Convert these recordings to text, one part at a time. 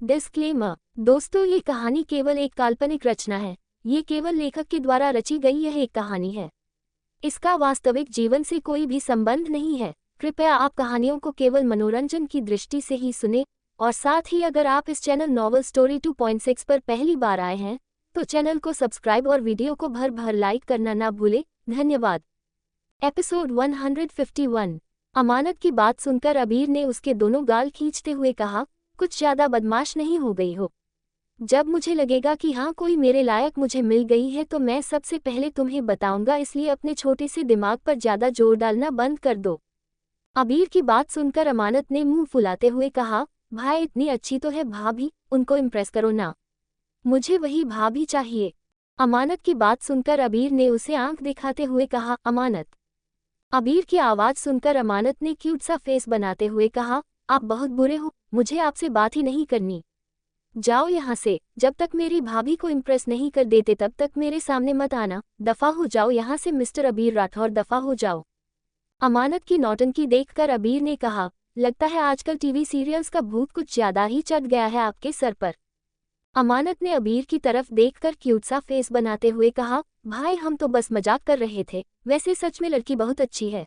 Disclaimer. दोस्तों, ये कहानी केवल एक काल्पनिक रचना है। ये केवल लेखक के द्वारा रची गई यह एक कहानी है। इसका वास्तविक जीवन से कोई भी संबंध नहीं है। कृपया आप कहानियों को केवल मनोरंजन की दृष्टि से ही सुने, और साथ ही अगर आप इस चैनल नॉवल स्टोरी 2.6 पर पहली बार आए हैं तो चैनल को सब्सक्राइब और वीडियो को भर भर लाइक करना ना भूलें। धन्यवाद। एपिसोड 151। अमानत की बात सुनकर अबीर ने उसके दोनों गाल खींचते हुए कहा, कुछ ज्यादा बदमाश नहीं हो गई हो? जब मुझे लगेगा कि हाँ कोई मेरे लायक मुझे मिल गई है तो मैं सबसे पहले तुम्हें बताऊंगा, इसलिए अपने छोटे से दिमाग पर ज्यादा जोर डालना बंद कर दो। अबीर की बात सुनकर अमानत ने मुंह फुलाते हुए कहा, भाई इतनी अच्छी तो है भाभी, उनको इम्प्रेस करो ना, मुझे वही भाभी चाहिए। अमानत की बात सुनकर अबीर ने उसे आंख दिखाते हुए कहा, अमानत। अबीर की आवाज सुनकर अमानत ने क्यूट सा फेस बनाते हुए कहा, आप बहुत बुरे हो, मुझे आपसे बात ही नहीं करनी। जाओ यहाँ से, जब तक मेरी भाभी को इम्प्रेस नहीं कर देते तब तक मेरे सामने मत आना। दफा हो जाओ यहाँ से मिस्टर अबीर राठौर, दफा हो जाओ। अमानत की नौटंकी देखकर अबीर ने कहा, लगता है आजकल टीवी सीरियल्स का भूत कुछ ज्यादा ही चढ़ गया है आपके सर पर। अमानत ने अबीर की तरफ देखकर क्यूट सा फेस बनाते हुए कहा, भाई हम तो बस मजाक कर रहे थे, वैसे सच में लड़की बहुत अच्छी है,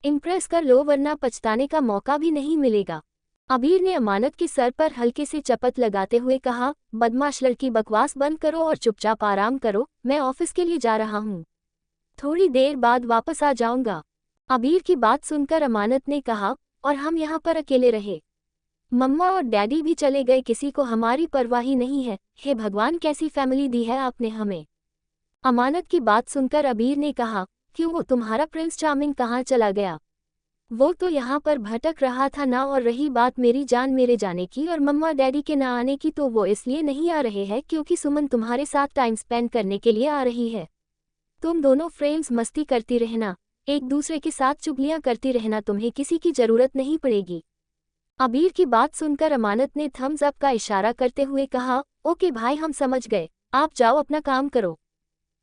इम्प्रेस कर लो वरना पछताने का मौका भी नहीं मिलेगा। अबीर ने अमानत के सर पर हल्के से चपत लगाते हुए कहा, बदमाश लड़की, बकवास बंद करो और चुपचाप आराम करो, मैं ऑफिस के लिए जा रहा हूँ, थोड़ी देर बाद वापस आ जाऊंगा। अबीर की बात सुनकर अमानत ने कहा, और हम यहाँ पर अकेले रहे, मम्मा और डैडी भी चले गए, किसी को हमारी परवाह ही नहीं है। हे भगवान, कैसी फैमिली दी है आपने हमें। अमानत की बात सुनकर अबीर ने कहा, क्यों, वो तुम्हारा प्रिंस चार्मिंग कहाँ चला गया? वो तो यहाँ पर भटक रहा था ना, और रही बात मेरी जान मेरे जाने की और मम्मा डैडी के ना आने की, तो वो इसलिए नहीं आ रहे हैं क्योंकि सुमन तुम्हारे साथ टाइम स्पेंड करने के लिए आ रही है। तुम दोनों फ्रेंड्स मस्ती करती रहना, एक दूसरे के साथ चुगलियां करती रहना, तुम्हें किसी की जरूरत नहीं पड़ेगी। अबीर की बात सुनकर अमानत ने थम्स अप का इशारा करते हुए कहा, ओके भाई, हम समझ गए, आप जाओ अपना काम करो।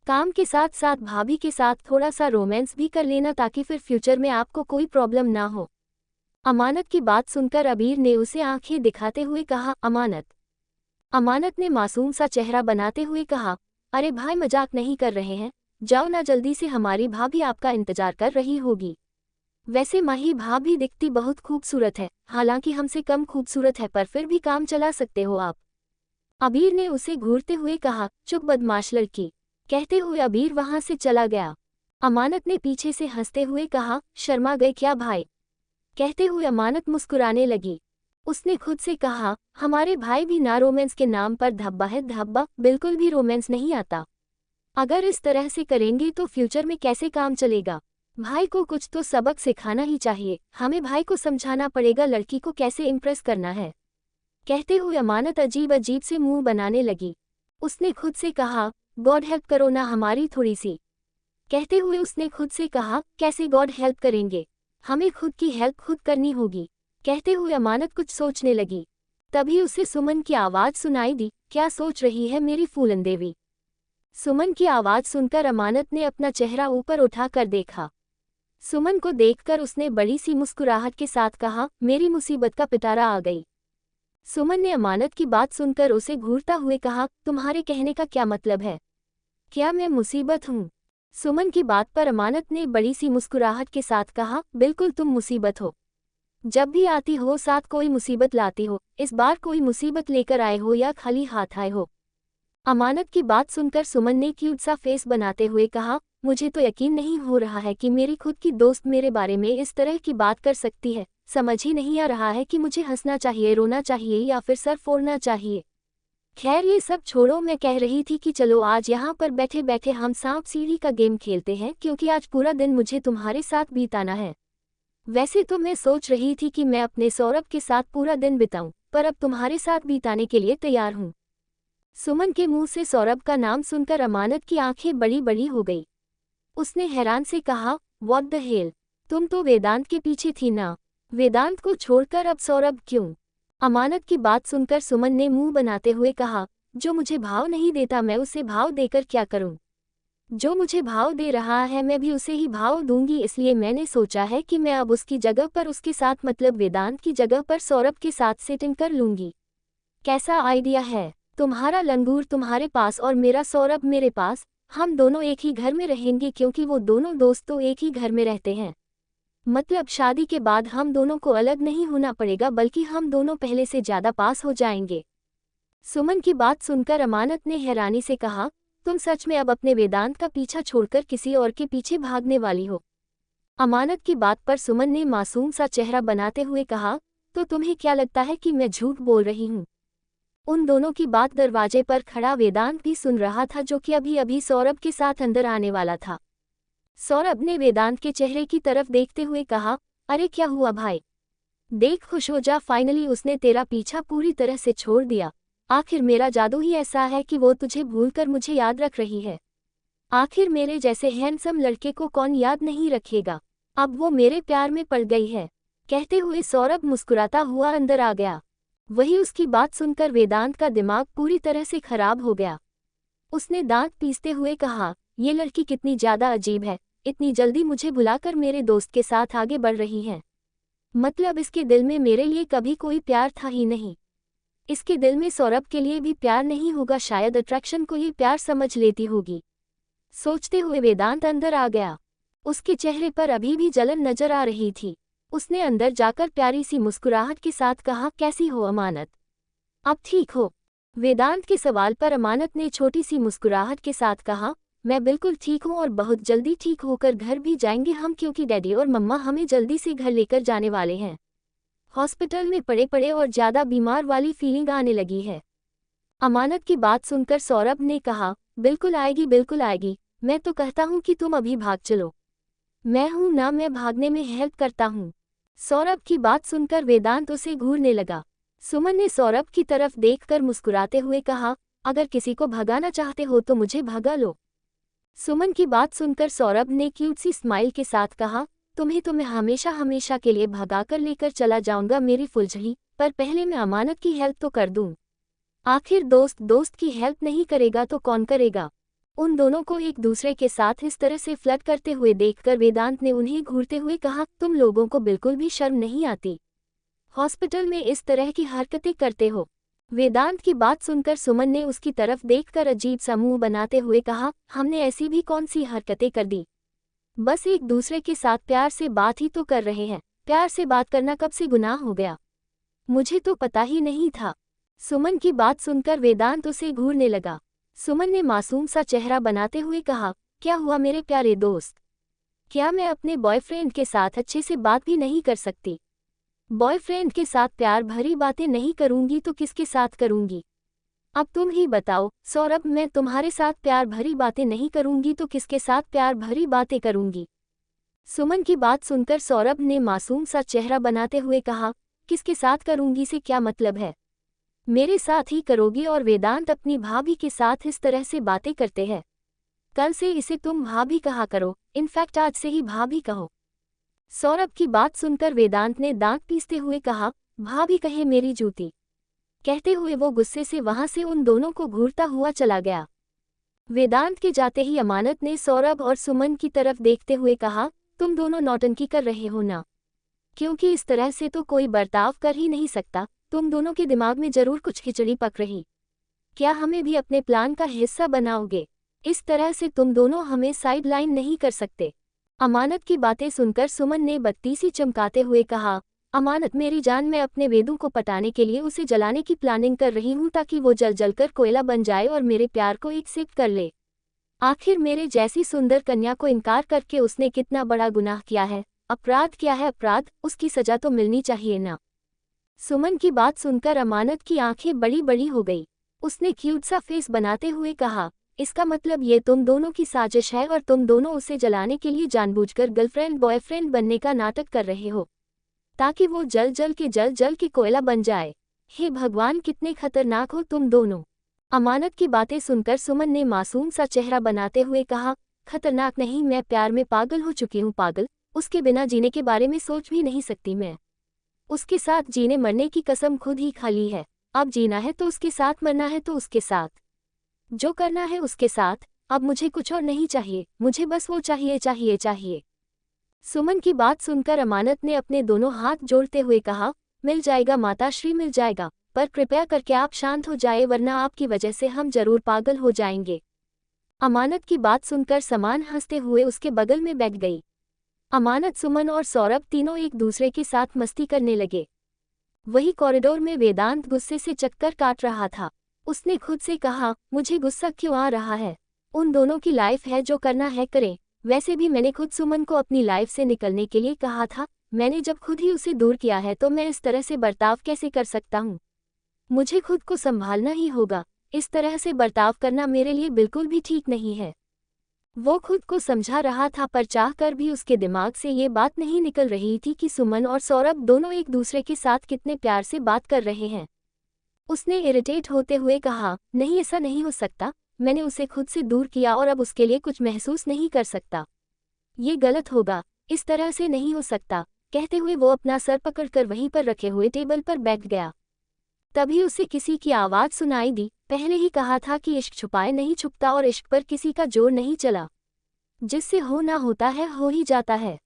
काम के साथ साथ भाभी के साथ थोड़ा सा रोमांस भी कर लेना ताकि फिर फ्यूचर में आपको कोई प्रॉब्लम ना हो। अमानत की बात सुनकर अबीर ने उसे आंखें दिखाते हुए कहा, अमानत। अमानत ने मासूम सा चेहरा बनाते हुए कहा, अरे भाई मजाक नहीं कर रहे हैं, जाओ ना जल्दी से, हमारी भाभी आपका इंतजार कर रही होगी। वैसे माही भाभी दिखती बहुत खूबसूरत है, हालांकि हमसे कम खूबसूरत है, पर फिर भी काम चला सकते हो आप। अबीर ने उसे घूरते हुए कहा, चुप बदमाश लड़की। कहते हुए अबीर वहां से चला गया। अमानत ने पीछे से हंसते हुए कहा, शर्मा गए क्या भाई? कहते हुए अमानत मुस्कुराने लगी। उसने खुद से कहा, हमारे भाई भी ना रोमांस के नाम पर धब्बा है, धब्बा, बिल्कुल भी रोमांस नहीं आता। अगर इस तरह से करेंगे तो फ्यूचर में कैसे काम चलेगा? भाई को कुछ तो सबक सिखाना ही चाहिए, हमें भाई को समझाना पड़ेगा लड़की को कैसे इम्प्रेस करना है। कहते हुए अमानत अजीब अजीब से मुंह बनाने लगी। उसने खुद से कहा, गॉड हेल्प करो ना हमारी थोड़ी सी। कहते हुए उसने खुद से कहा, कैसे गॉड हेल्प करेंगे, हमें खुद की हेल्प खुद करनी होगी। कहते हुए अमानत कुछ सोचने लगी। तभी उसे सुमन की आवाज सुनाई दी, क्या सोच रही है मेरी फूलन देवी? सुमन की आवाज सुनकर अमानत ने अपना चेहरा ऊपर उठाकर देखा। सुमन को देखकर उसने बड़ी सी मुस्कुराहट के साथ कहा, मेरी मुसीबत का पिटारा आ गई। सुमन ने अमानत की बात सुनकर उसे घूरता हुए कहा, तुम्हारे कहने का क्या मतलब है? क्या मैं मुसीबत हूँ? सुमन की बात पर अमानत ने बड़ी सी मुस्कुराहट के साथ कहा, बिल्कुल तुम मुसीबत हो। जब भी आती हो साथ कोई मुसीबत लाती हो, इस बार कोई मुसीबत लेकर आए हो या खाली हाथ आए हो? अमानत की बात सुनकर सुमन ने क्यूट सा फेस बनाते हुए कहा, मुझे तो यकीन नहीं हो रहा है कि मेरी खुद की दोस्त मेरे बारे में इस तरह की बात कर सकती है। समझ ही नहीं आ रहा है कि मुझे हंसना चाहिए, रोना चाहिए या फिर सर फोड़ना चाहिए। खैर ये सब छोड़ो, मैं कह रही थी कि चलो आज यहाँ पर बैठे बैठे हम सांप सीढ़ी का गेम खेलते हैं, क्योंकि आज पूरा दिन मुझे तुम्हारे साथ बिताना है। वैसे तो मैं सोच रही थी कि मैं अपने सौरभ के साथ पूरा दिन बिताऊं, पर अब तुम्हारे साथ बिताने के लिए तैयार हूँ। सुमन के मुंह से सौरभ का नाम सुनकर अमानत की आंखें बड़ी बड़ी हो गई। उसने हैरान से कहा, व्हाट द हेल, तुम तो वेदांत के पीछे थी ना, वेदांत को छोड़कर अब सौरभ क्यों? अमानत की बात सुनकर सुमन ने मुंह बनाते हुए कहा, जो मुझे भाव नहीं देता मैं उसे भाव देकर क्या करूं? जो मुझे भाव दे रहा है मैं भी उसे ही भाव दूंगी, इसलिए मैंने सोचा है कि मैं अब उसकी जगह पर उसके साथ मतलब वेदांत की जगह पर सौरभ के साथ सेटिंग कर लूंगी। कैसा आइडिया है, तुम्हारा लंगूर तुम्हारे पास और मेरा सौरभ मेरे पास, हम दोनों एक ही घर में रहेंगे क्योंकि वो दोनों दोस्त तो एक ही घर में रहते हैं। मतलब शादी के बाद हम दोनों को अलग नहीं होना पड़ेगा बल्कि हम दोनों पहले से ज़्यादा पास हो जाएंगे। सुमन की बात सुनकर अमानत ने हैरानी से कहा, तुम सच में अब अपने वेदांत का पीछा छोड़कर किसी और के पीछे भागने वाली हो? अमानत की बात पर सुमन ने मासूम सा चेहरा बनाते हुए कहा, तो तुम्हें क्या लगता है कि मैं झूठ बोल रही हूँ? उन दोनों की बात दरवाजे पर खड़ा वेदांत भी सुन रहा था जो कि अभी अभी सौरभ के साथ अंदर आने वाला था। सौरभ ने वेदांत के चेहरे की तरफ देखते हुए कहा, अरे क्या हुआ भाई? देख खुश हो जा, फाइनली उसने तेरा पीछा पूरी तरह से छोड़ दिया। आखिर मेरा जादू ही ऐसा है कि वो तुझे भूलकर मुझे याद रख रही है। आखिर मेरे जैसे हैंडसम लड़के को कौन याद नहीं रखेगा? अब वो मेरे प्यार में पड़ गई है। कहते हुए सौरभ मुस्कुराता हुआ अंदर आ गया। वही उसकी बात सुनकर वेदांत का दिमाग पूरी तरह से खराब हो गया। उसने दांत पीसते हुए कहा, ये लड़की कितनी ज्यादा अजीब है, इतनी जल्दी मुझे भुलाकर मेरे दोस्त के साथ आगे बढ़ रही है। मतलब इसके दिल में मेरे लिए कभी कोई प्यार था ही नहीं। इसके दिल में सौरभ के लिए भी प्यार नहीं होगा, शायद अट्रैक्शन को ये प्यार समझ लेती होगी। सोचते हुए वेदांत अंदर आ गया। उसके चेहरे पर अभी भी जलन नजर आ रही थी। उसने अंदर जाकर प्यारी सी मुस्कुराहट के साथ कहा, कैसी हो अमानत? अब ठीक हो? वेदांत के सवाल पर अमानत ने छोटी सी मुस्कुराहट के साथ कहा, मैं बिल्कुल ठीक हूँ और बहुत जल्दी ठीक होकर घर भी जाएंगे हम, क्योंकि डैडी और मम्मा हमें जल्दी से घर लेकर जाने वाले हैं। हॉस्पिटल में पड़े पड़े और ज़्यादा बीमार वाली फीलिंग आने लगी है। अमानत की बात सुनकर सौरभ ने कहा, बिल्कुल आएगी बिल्कुल आएगी, मैं तो कहता हूँ कि तुम अभी भाग चलो। मैं हूँ ना, मैं भागने में हेल्प करता हूँ। सौरभ की बात सुनकर वेदांत उसे घूरने लगा। सुमन ने सौरभ की तरफ देखकर मुस्कुराते हुए कहा, अगर किसी को भगाना चाहते हो तो मुझे भगा लो। सुमन की बात सुनकर सौरभ ने क्यूट सी स्माइल के साथ कहा, तुम्हें तो मैं हमेशा हमेशा के लिए भगाकर लेकर चला जाऊंगा मेरी फुलझड़ी, पर पहले मैं अमानत की हेल्प तो कर दूं। आखिर दोस्त दोस्त की हेल्प नहीं करेगा तो कौन करेगा? उन दोनों को एक दूसरे के साथ इस तरह से फ्लर्ट करते हुए देखकर वेदांत ने उन्हें घूरते हुए कहा, तुम लोगों को बिल्कुल भी शर्म नहीं आती? हॉस्पिटल में इस तरह की हरकतें करते हो? वेदांत की बात सुनकर सुमन ने उसकी तरफ देखकर अजीब सा मुंह बनाते हुए कहा, हमने ऐसी भी कौन सी हरकतें कर दी? बस एक दूसरे के साथ प्यार से बात ही तो कर रहे हैं। प्यार से बात करना कब से गुनाह हो गया? मुझे तो पता ही नहीं था। सुमन की बात सुनकर वेदांत उसे घूरने लगा। सुमन ने मासूम सा चेहरा बनाते हुए कहा, क्या हुआ मेरे प्यारे दोस्त? क्या मैं अपने बॉयफ्रेंड के साथ अच्छे से बात भी नहीं कर सकती? बॉयफ्रेंड के साथ प्यार भरी बातें नहीं करूंगी तो किसके साथ करूंगी? अब तुम ही बताओ सौरभ, मैं तुम्हारे साथ प्यार भरी बातें नहीं करूंगी तो किसके साथ प्यार भरी बातें करूंगी? सुमन की बात सुनकर सौरभ ने मासूम सा चेहरा बनाते हुए कहा, किसके साथ करूंगी से क्या मतलब है? मेरे साथ ही करोगी? और वेदांत अपनी भाभी के साथ इस तरह से बातें करते हैं। कल से इसे तुम भाभी कहा करो, इनफैक्ट आज से ही भाभी कहो। सौरभ की बात सुनकर वेदांत ने दांत पीसते हुए कहा, भाभी कहे मेरी जूती। कहते हुए वो गुस्से से वहां से उन दोनों को घूरता हुआ चला गया। वेदांत के जाते ही अमानत ने सौरभ और सुमन की तरफ देखते हुए कहा, तुम दोनों नौटंकी कर रहे हो ना? क्योंकि इस तरह से तो कोई बर्ताव कर ही नहीं सकता। तुम दोनों के दिमाग में जरूर कुछ खिचड़ी पक रही। क्या हमें भी अपने प्लान का हिस्सा बनाओगे? इस तरह से तुम दोनों हमें साइड लाइन नहीं कर सकते। अमानत की बातें सुनकर सुमन ने बत्ती सी चमकाते हुए कहा, अमानत मेरी जान, मैं अपने वेदू को पटाने के लिए उसे जलाने की प्लानिंग कर रही हूँ ताकि वो जल जलकर कोयला बन जाए और मेरे प्यार को एक्सेप्ट कर ले। आखिर मेरे जैसी सुंदर कन्या को इनकार करके उसने कितना बड़ा गुनाह किया है, अपराध किया है अपराध, उसकी सजा तो मिलनी चाहिए ना। सुमन की बात सुनकर अमानत की आंखें बड़ी बड़ी हो गई। उसने क्यूट सा फेस बनाते हुए कहा, इसका मतलब ये तुम दोनों की साजिश है और तुम दोनों उसे जलाने के लिए जानबूझकर गर्लफ्रेंड बॉयफ्रेंड बनने का नाटक कर रहे हो ताकि वो जल जल के कोयला बन जाए। हे भगवान, कितने खतरनाक हो तुम दोनों। अमानत की बातें सुनकर सुमन ने मासूम सा चेहरा बनाते हुए कहा, खतरनाक नहीं, मैं प्यार में पागल हो चुकी हूँ पागल। उसके बिना जीने के बारे में सोच भी नहीं सकती मैं। उसके साथ जीने मरने की कसम खुद ही खा ली है। अब जीना है तो उसके साथ, मरना है तो उसके साथ, जो करना है उसके साथ। अब मुझे कुछ और नहीं चाहिए, मुझे बस वो चाहिए चाहिए चाहिए। सुमन की बात सुनकर अमानत ने अपने दोनों हाथ जोड़ते हुए कहा, मिल जाएगा माताश्री मिल जाएगा, पर कृपया करके आप शांत हो जाए, वरना आपकी वजह से हम जरूर पागल हो जाएंगे। अमानत की बात सुनकर समान हंसते हुए उसके बगल में बैठ गई। अमानत, सुमन और सौरभ तीनों एक दूसरे के साथ मस्ती करने लगे। वही कॉरिडोर में वेदांत गुस्से से चक्कर काट रहा था। उसने खुद से कहा, मुझे गुस्सा क्यों आ रहा है? उन दोनों की लाइफ है, जो करना है करें। वैसे भी मैंने खुद सुमन को अपनी लाइफ से निकलने के लिए कहा था। मैंने जब खुद ही उसे दूर किया है तो मैं इस तरह से बर्ताव कैसे कर सकता हूँ? मुझे खुद को संभालना ही होगा। इस तरह से बर्ताव करना मेरे लिए बिल्कुल भी ठीक नहीं है। वो खुद को समझा रहा था, पर चाहकर भी उसके दिमाग से ये बात नहीं निकल रही थी कि सुमन और सौरभ दोनों एक दूसरे के साथ कितने प्यार से बात कर रहे हैं। उसने इरिटेट होते हुए कहा, नहीं, ऐसा नहीं हो सकता। मैंने उसे खुद से दूर किया और अब उसके लिए कुछ महसूस नहीं कर सकता। ये गलत होगा, इस तरह से नहीं हो सकता। कहते हुए वो अपना सर पकड़कर वहीं पर रखे हुए टेबल पर बैठ गया। तभी उसे किसी की आवाज़ सुनाई दी। पहले ही कहा था कि इश्क छुपाए नहीं छुपता और इश्क पर किसी का जोर नहीं चला। जिससे होना होता है हो ही जाता है।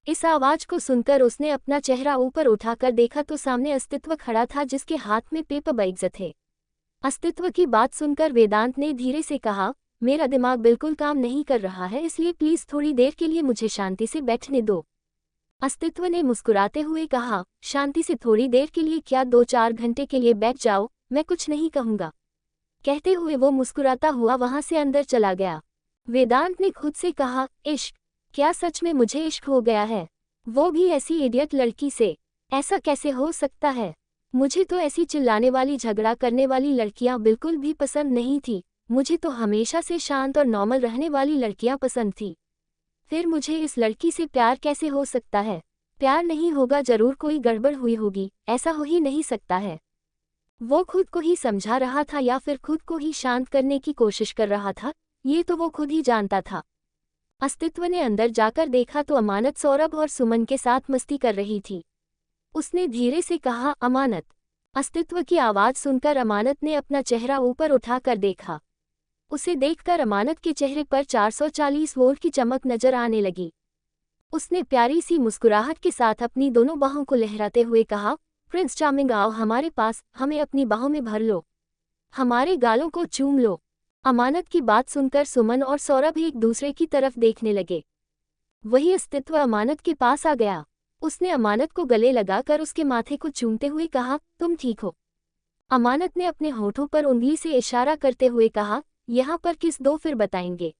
इस आवाज़ को सुनकर उसने अपना चेहरा ऊपर उठाकर देखा तो सामने अस्तित्व खड़ा था, जिसके हाथ में पेपर बैग्स थे। अस्तित्व की बात सुनकर वेदांत ने धीरे से कहा, मेरा दिमाग बिल्कुल काम नहीं कर रहा है, इसलिए प्लीज़ थोड़ी देर के लिए मुझे शांति से बैठने दो। अस्तित्व ने मुस्कुराते हुए कहा, शांति से थोड़ी देर के लिए क्या, 2-4 घंटे के लिए बैठ जाओ, मैं कुछ नहीं कहूँगा। कहते हुए वो मुस्कुराता हुआ वहाँ से अंदर चला गया। वेदांत ने खुद से कहा, इश्क? क्या सच में मुझे इश्क हो गया है? वो भी ऐसी इडियट लड़की से? ऐसा कैसे हो सकता है? मुझे तो ऐसी चिल्लाने वाली, झगड़ा करने वाली लड़कियां बिल्कुल भी पसंद नहीं थी। मुझे तो हमेशा से शांत और नॉर्मल रहने वाली लड़कियां पसंद थी। फिर मुझे इस लड़की से प्यार कैसे हो सकता है? प्यार नहीं होगा, जरूर कोई गड़बड़ हुई होगी, ऐसा हो ही नहीं सकता है। वो खुद को ही समझा रहा था या फिर खुद को ही शांत करने की कोशिश कर रहा था, ये तो वो खुद ही जानता था। अस्तित्व ने अंदर जाकर देखा तो अमानत सौरभ और सुमन के साथ मस्ती कर रही थी। उसने धीरे से कहा, अमानत। अस्तित्व की आवाज़ सुनकर अमानत ने अपना चेहरा ऊपर उठाकर देखा। उसे देखकर अमानत के चेहरे पर 440 वोल्ट की चमक नजर आने लगी। उसने प्यारी सी मुस्कुराहट के साथ अपनी दोनों बाहों को लहराते हुए कहा, प्रिंस चार्मिंग, आओ हमारे पास, हमें अपनी बाहों में भर लो, हमारे गालों को चूम लो। अमानत की बात सुनकर सुमन और सौरभ एक दूसरे की तरफ देखने लगे। वही अस्तित्व अमानत के पास आ गया। उसने अमानत को गले लगाकर उसके माथे को चूमते हुए कहा, तुम ठीक हो? अमानत ने अपने होठों पर उंगली से इशारा करते हुए कहा, यहाँ पर किस दो, फिर बताएंगे।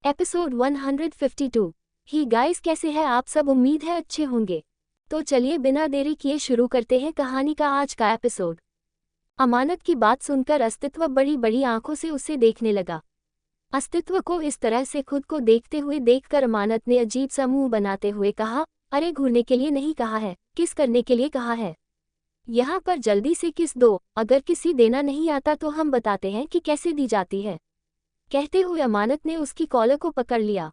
एपिसोड 152। ही गाइस, कैसे हैं आप सब? उम्मीद है अच्छे होंगे। तो चलिए बिना देरी किए शुरू करते हैं कहानी का आज का एपिसोड। अमानत की बात सुनकर अस्तित्व बड़ी बड़ी आंखों से उसे देखने लगा। अस्तित्व को इस तरह से खुद को देखते हुए देखकर अमानत ने अजीब सा मुंह बनाते हुए कहा, अरे घूरने के लिए नहीं कहा है, किस करने के लिए कहा है? यहाँ पर जल्दी से किस दो, अगर किसी देना नहीं आता तो हम बताते हैं कि कैसे दी जाती है। कहते हुए अमानत ने उसकी कॉलर को पकड़ लिया।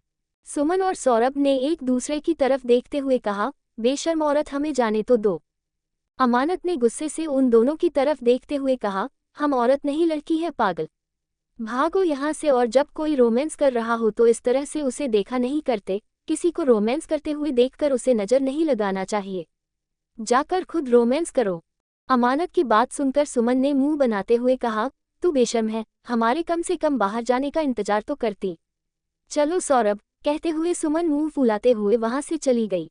सुमन और सौरभ ने एक दूसरे की तरफ देखते हुए कहा, बेशर्म औरत, हमें जाने तो दो। अमानत ने गुस्से से उन दोनों की तरफ देखते हुए कहा, हम औरत नहीं लड़की है, पागल, भागो यहाँ से। और जब कोई रोमांस कर रहा हो तो इस तरह से उसे देखा नहीं करते। किसी को रोमांस करते हुए देखकर उसे नजर नहीं लगाना चाहिए। जाकर खुद रोमांस करो। अमानत की बात सुनकर सुमन ने मुंह बनाते हुए कहा, तू बेशर्म है, हमारे कम से कम बाहर जाने का इंतजार तो करती। चलो सौरभ। कहते हुए सुमन मुंह फुलाते हुए वहां से चली गई।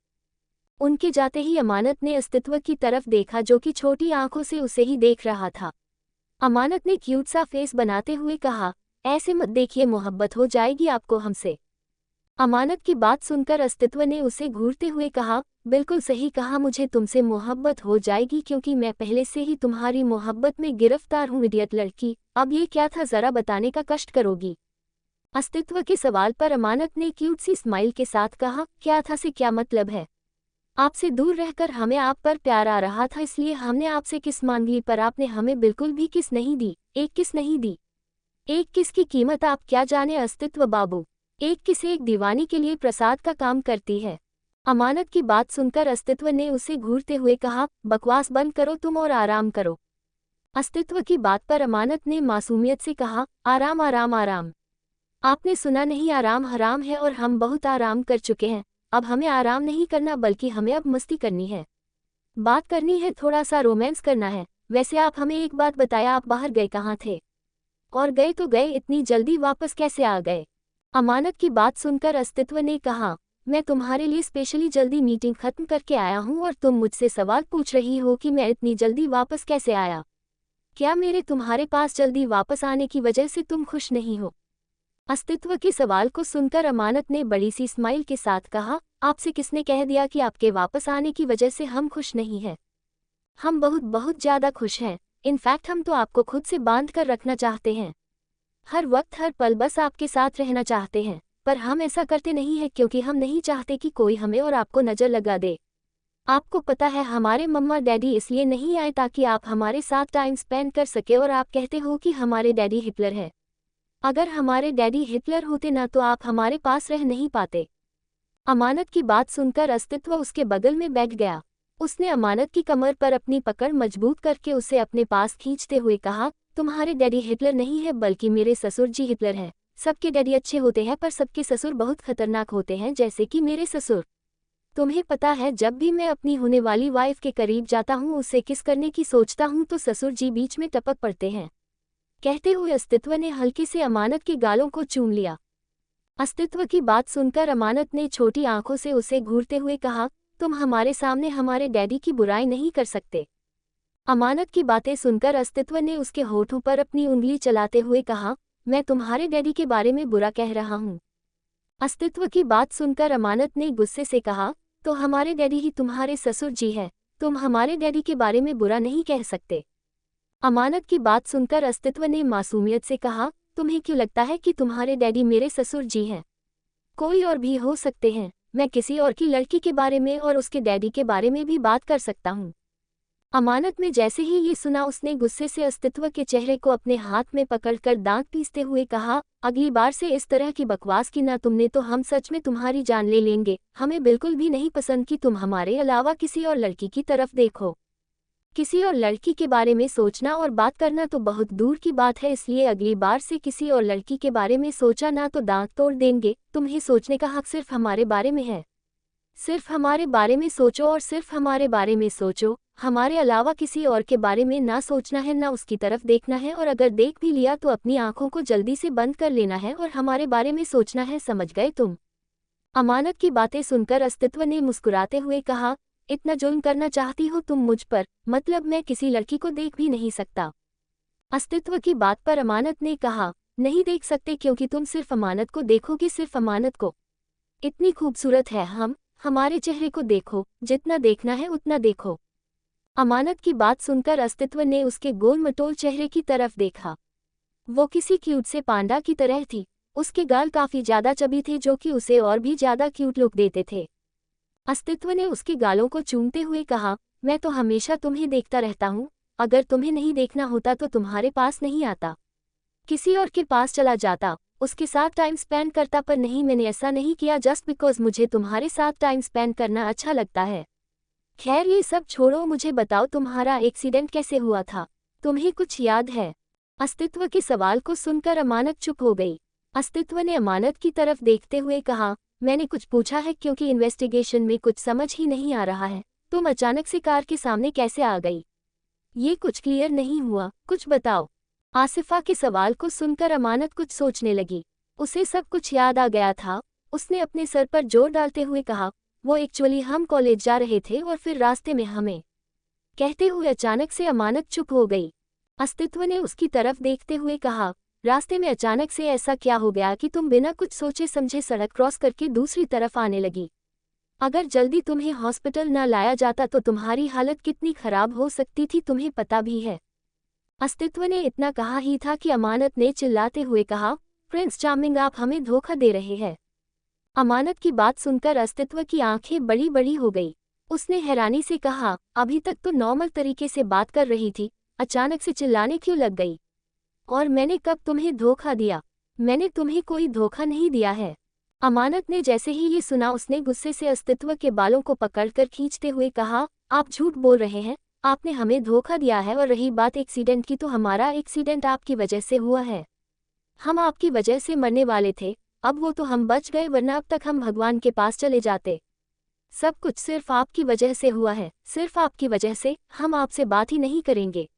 उनके जाते ही अमानत ने अस्तित्व की तरफ देखा, जो कि छोटी आंखों से उसे ही देख रहा था। अमानत ने क्यूट सा फेस बनाते हुए कहा, ऐसे मत देखिए, मोहब्बत हो जाएगी आपको हमसे। अमानत की बात सुनकर अस्तित्व ने उसे घूरते हुए कहा, बिल्कुल सही कहा, मुझे तुमसे मोहब्बत हो जाएगी क्योंकि मैं पहले से ही तुम्हारी मोहब्बत में गिरफ्तार हूँ, इडियट लड़की। अब ये क्या था, जरा बताने का कष्ट करोगी? अस्तित्व के सवाल पर अमानत ने क्यूट सी स्माइल के साथ कहा, क्या था से क्या मतलब है? आपसे दूर रहकर हमें आप पर प्यार आ रहा था, इसलिए हमने आपसे किस मांग ली, पर आपने हमें बिल्कुल भी किस नहीं दी। एक किस नहीं दी। एक किस की कीमत आप क्या जाने अस्तित्व बाबू। एक किस एक दीवानी के लिए प्रसाद का काम करती है। अमानत की बात सुनकर अस्तित्व ने उसे घूरते हुए कहा, बकवास बंद करो तुम और आराम करो। अस्तित्व की बात पर अमानत ने मासूमियत से कहा, आराम आराम आराम? आपने सुना नहीं, आराम हराम है और हम बहुत आराम कर चुके हैं। अब हमें आराम नहीं करना, बल्कि हमें अब मस्ती करनी है, बात करनी है, थोड़ा सा रोमांस करना है। वैसे आप हमें एक बात बताया, आप बाहर गए कहाँ थे? और गए तो गए, इतनी जल्दी वापस कैसे आ गए? अमानत की बात सुनकर अस्तित्व ने कहा, मैं तुम्हारे लिए स्पेशली जल्दी मीटिंग खत्म करके आया हूँ और तुम मुझसे सवाल पूछ रही हो कि मैं इतनी जल्दी वापस कैसे आया। क्या मेरे तुम्हारे पास जल्दी वापस आने की वजह से तुम खुश नहीं हो? अस्तित्व के सवाल को सुनकर अमानत ने बड़ी सी स्माइल के साथ कहा, आपसे किसने कह दिया कि आपके वापस आने की वजह से हम खुश नहीं हैं? हम बहुत बहुत ज़्यादा खुश हैं। इनफैक्ट हम तो आपको खुद से बांध कर रखना चाहते हैं। हर वक्त हर पल बस आपके साथ रहना चाहते हैं, पर हम ऐसा करते नहीं हैं क्योंकि हम नहीं चाहते कि कोई हमें और आपको नज़र लगा दे। आपको पता है हमारे मम्मा डैडी इसलिए नहीं आए ताकि आप हमारे साथ टाइम स्पेंड कर सके, और आप कहते हो कि हमारे डैडी हिटलर है। अगर हमारे डैडी हिटलर होते ना तो आप हमारे पास रह नहीं पाते। अमानत की बात सुनकर अस्तित्व उसके बगल में बैठ गया। उसने अमानत की कमर पर अपनी पकड़ मजबूत करके उसे अपने पास खींचते हुए कहा, तुम्हारे डैडी हिटलर नहीं है बल्कि मेरे ससुर जी हिटलर हैं। सबके डैडी अच्छे होते हैं पर सबके ससुर बहुत खतरनाक होते हैं, जैसे कि मेरे ससुर। तुम्हें पता है जब भी मैं अपनी होने वाली वाइफ के करीब जाता हूँ, उसे किस करने की सोचता हूँ तो ससुर जी बीच में टपक पड़ते हैं। कहते हुए अस्तित्व ने हल्के से अमानत के गालों को चूम लिया। अस्तित्व की बात सुनकर अमानत ने छोटी आंखों से उसे घूरते हुए कहा, तुम हमारे सामने हमारे डैडी की बुराई नहीं कर सकते। अमानत की बातें सुनकर अस्तित्व ने उसके होठों पर अपनी उंगली चलाते हुए कहा, मैं तुम्हारे डैडी के बारे में बुरा कह रहा हूँ? अस्तित्व की बात सुनकर अमानत ने गुस्से से कहा, तो हमारे डैडी ही तुम्हारे ससुर जी है, तुम हमारे डैडी के बारे में बुरा नहीं कह सकते। अमानत की बात सुनकर अस्तित्व ने मासूमियत से कहा, तुम्हें क्यों लगता है कि तुम्हारे डैडी मेरे ससुर जी हैं? कोई और भी हो सकते हैं। मैं किसी और की लड़की के बारे में और उसके डैडी के बारे में भी बात कर सकता हूँ। अमानत ने जैसे ही ये सुना उसने गुस्से से अस्तित्व के चेहरे को अपने हाथ में पकड़कर दांत पीसते हुए कहा, अगली बार से इस तरह की बकवास की ना तुमने तो हम सच में तुम्हारी जान ले लेंगे। हमें बिल्कुल भी नहीं पसंद कि तुम हमारे अलावा किसी और लड़की की तरफ देखो। किसी और लड़की के बारे में सोचना और बात करना तो बहुत दूर की बात है, इसलिए अगली बार से किसी और लड़की के बारे में सोचा ना तो दांत तोड़ देंगे। तुम्हें सोचने का हक सिर्फ हमारे बारे में है। सिर्फ हमारे बारे में सोचो और सिर्फ हमारे बारे में सोचो। हमारे अलावा किसी और के बारे में ना सोचना है, ना उसकी तरफ देखना है, और अगर देख भी लिया तो अपनी आंखों को जल्दी से बंद कर लेना है और हमारे बारे में सोचना है। समझ गए तुम? अमानत की बातें सुनकर अस्तित्व ने मुस्कुराते हुए कहा, इतना जुल्म करना चाहती हो तुम मुझ पर? मतलब मैं किसी लड़की को देख भी नहीं सकता? अस्तित्व की बात पर अमानत ने कहा, नहीं देख सकते क्योंकि तुम सिर्फ अमानत को देखोगे, सिर्फ अमानत को। इतनी खूबसूरत है हम, हमारे चेहरे को देखो, जितना देखना है उतना देखो। अमानत की बात सुनकर अस्तित्व ने उसके गोल मटोल चेहरे की तरफ देखा। वो किसी क्यूट से पांडा की तरह थी। उसके गाल काफी ज्यादा चबी थे जो कि उसे और भी ज्यादा क्यूट लुक देते थे। अस्तित्व ने उसके गालों को चूमते हुए कहा, मैं तो हमेशा तुम्हें देखता रहता हूँ। अगर तुम्हें नहीं देखना होता तो तुम्हारे पास नहीं आता, किसी और के पास चला जाता, उसके साथ टाइम स्पेंड करता, पर नहीं, मैंने ऐसा नहीं किया जस्ट बिकॉज मुझे तुम्हारे साथ टाइम स्पेंड करना अच्छा लगता है। खैर ये सब छोड़ो, मुझे बताओ तुम्हारा एक्सीडेंट कैसे हुआ था? तुम्हें कुछ याद है? अस्तित्व के सवाल को सुनकर अमानत चुप हो गई। अस्तित्व ने अमानत की तरफ देखते हुए कहा, मैंने कुछ पूछा है क्योंकि इन्वेस्टिगेशन में कुछ समझ ही नहीं आ रहा है। तुम अचानक से कार के सामने कैसे आ गई? ये कुछ क्लियर नहीं हुआ, कुछ बताओ। आसिफा के सवाल को सुनकर अमानत कुछ सोचने लगी। उसे सब कुछ याद आ गया था। उसने अपने सर पर जोर डालते हुए कहा, वो एक्चुअली हम कॉलेज जा रहे थे और फिर रास्ते में हमें। कहते हुए अचानक से अमानत चुप हो गई। अस्तित्व ने उसकी तरफ देखते हुए कहा, रास्ते में अचानक से ऐसा क्या हो गया कि तुम बिना कुछ सोचे समझे सड़क क्रॉस करके दूसरी तरफ आने लगी? अगर जल्दी तुम्हें हॉस्पिटल न लाया जाता तो तुम्हारी हालत कितनी खराब हो सकती थी, तुम्हें पता भी है। अस्तित्व ने इतना कहा ही था कि अमानत ने चिल्लाते हुए कहा, प्रिंस चार्मिंग आप हमें धोखा दे रहे हैं। अमानत की बात सुनकर अस्तित्व की आंखें बड़ी बड़ी हो गई। उसने हैरानी से कहा, अभी तक तो नॉर्मल तरीके से बात कर रही थी, अचानक से चिल्लाने क्यों लग गई? और मैंने कब तुम्हें धोखा दिया? मैंने तुम्हें कोई धोखा नहीं दिया है। अमानत ने जैसे ही ये सुना उसने गुस्से से अस्तित्व के बालों को पकड़कर खींचते हुए कहा, आप झूठ बोल रहे हैं, आपने हमें धोखा दिया है। और रही बात एक्सीडेंट की, तो हमारा एक्सीडेंट आपकी वजह से हुआ है। हम आपकी वजह से मरने वाले थे, अब वो तो हम बच गए, वरना अब तक हम भगवान के पास चले जाते। सब कुछ सिर्फ आपकी वजह से हुआ है, सिर्फ आपकी वजह से, हम आपसे बात ही नहीं करेंगे।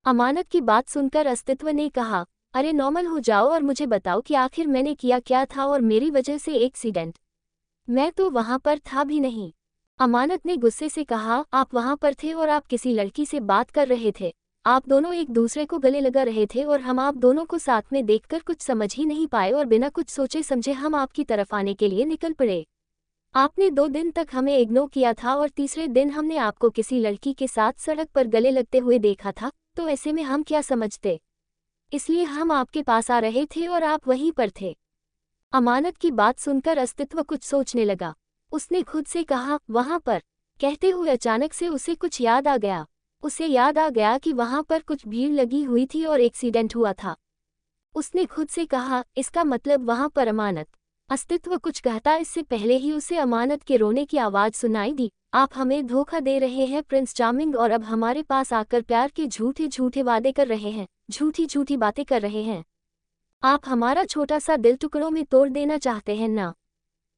अमानत की बात सुनकर अस्तित्व ने कहा, अरे नॉर्मल हो जाओ और मुझे बताओ कि आखिर मैंने किया क्या था और मेरी वजह से एक्सीडेंट। मैं तो वहां पर था भी नहीं। अमानत ने गुस्से से कहा, आप वहां पर थे और आप किसी लड़की से बात कर रहे थे। आप दोनों एक दूसरे को गले लगा रहे थे और हम आप दोनों को साथ में देखकर कुछ समझ ही नहीं पाए और बिना कुछ सोचे समझे हम आपकी तरफ आने के लिए निकल पड़े। आपने 2 दिन तक हमें इग्नोर किया था और तीसरे दिन हमने आपको किसी लड़की के साथ सड़क पर गले लगते हुए देखा था, तो ऐसे में हम क्या समझते, इसलिए हम आपके पास आ रहे थे और आप वहीं पर थे। अमानत की बात सुनकर अस्तित्व कुछ सोचने लगा। उसने खुद से कहा, वहां पर, कहते हुए अचानक से उसे कुछ याद आ गया। उसे याद आ गया कि वहां पर कुछ भीड़ लगी हुई थी और एक्सीडेंट हुआ था। उसने खुद से कहा, इसका मतलब वहां पर अमानत। अस्तित्व कुछ कहता इससे पहले ही उसे अमानत के रोने की आवाज सुनाई दी। आप हमें धोखा दे रहे हैं प्रिंस चार्मिंग, और अब हमारे पास आकर प्यार के झूठे झूठे वादे कर रहे हैं, झूठी झूठी बातें कर रहे हैं। आप हमारा छोटा सा दिल टुकड़ों में तोड़ देना चाहते हैं ना?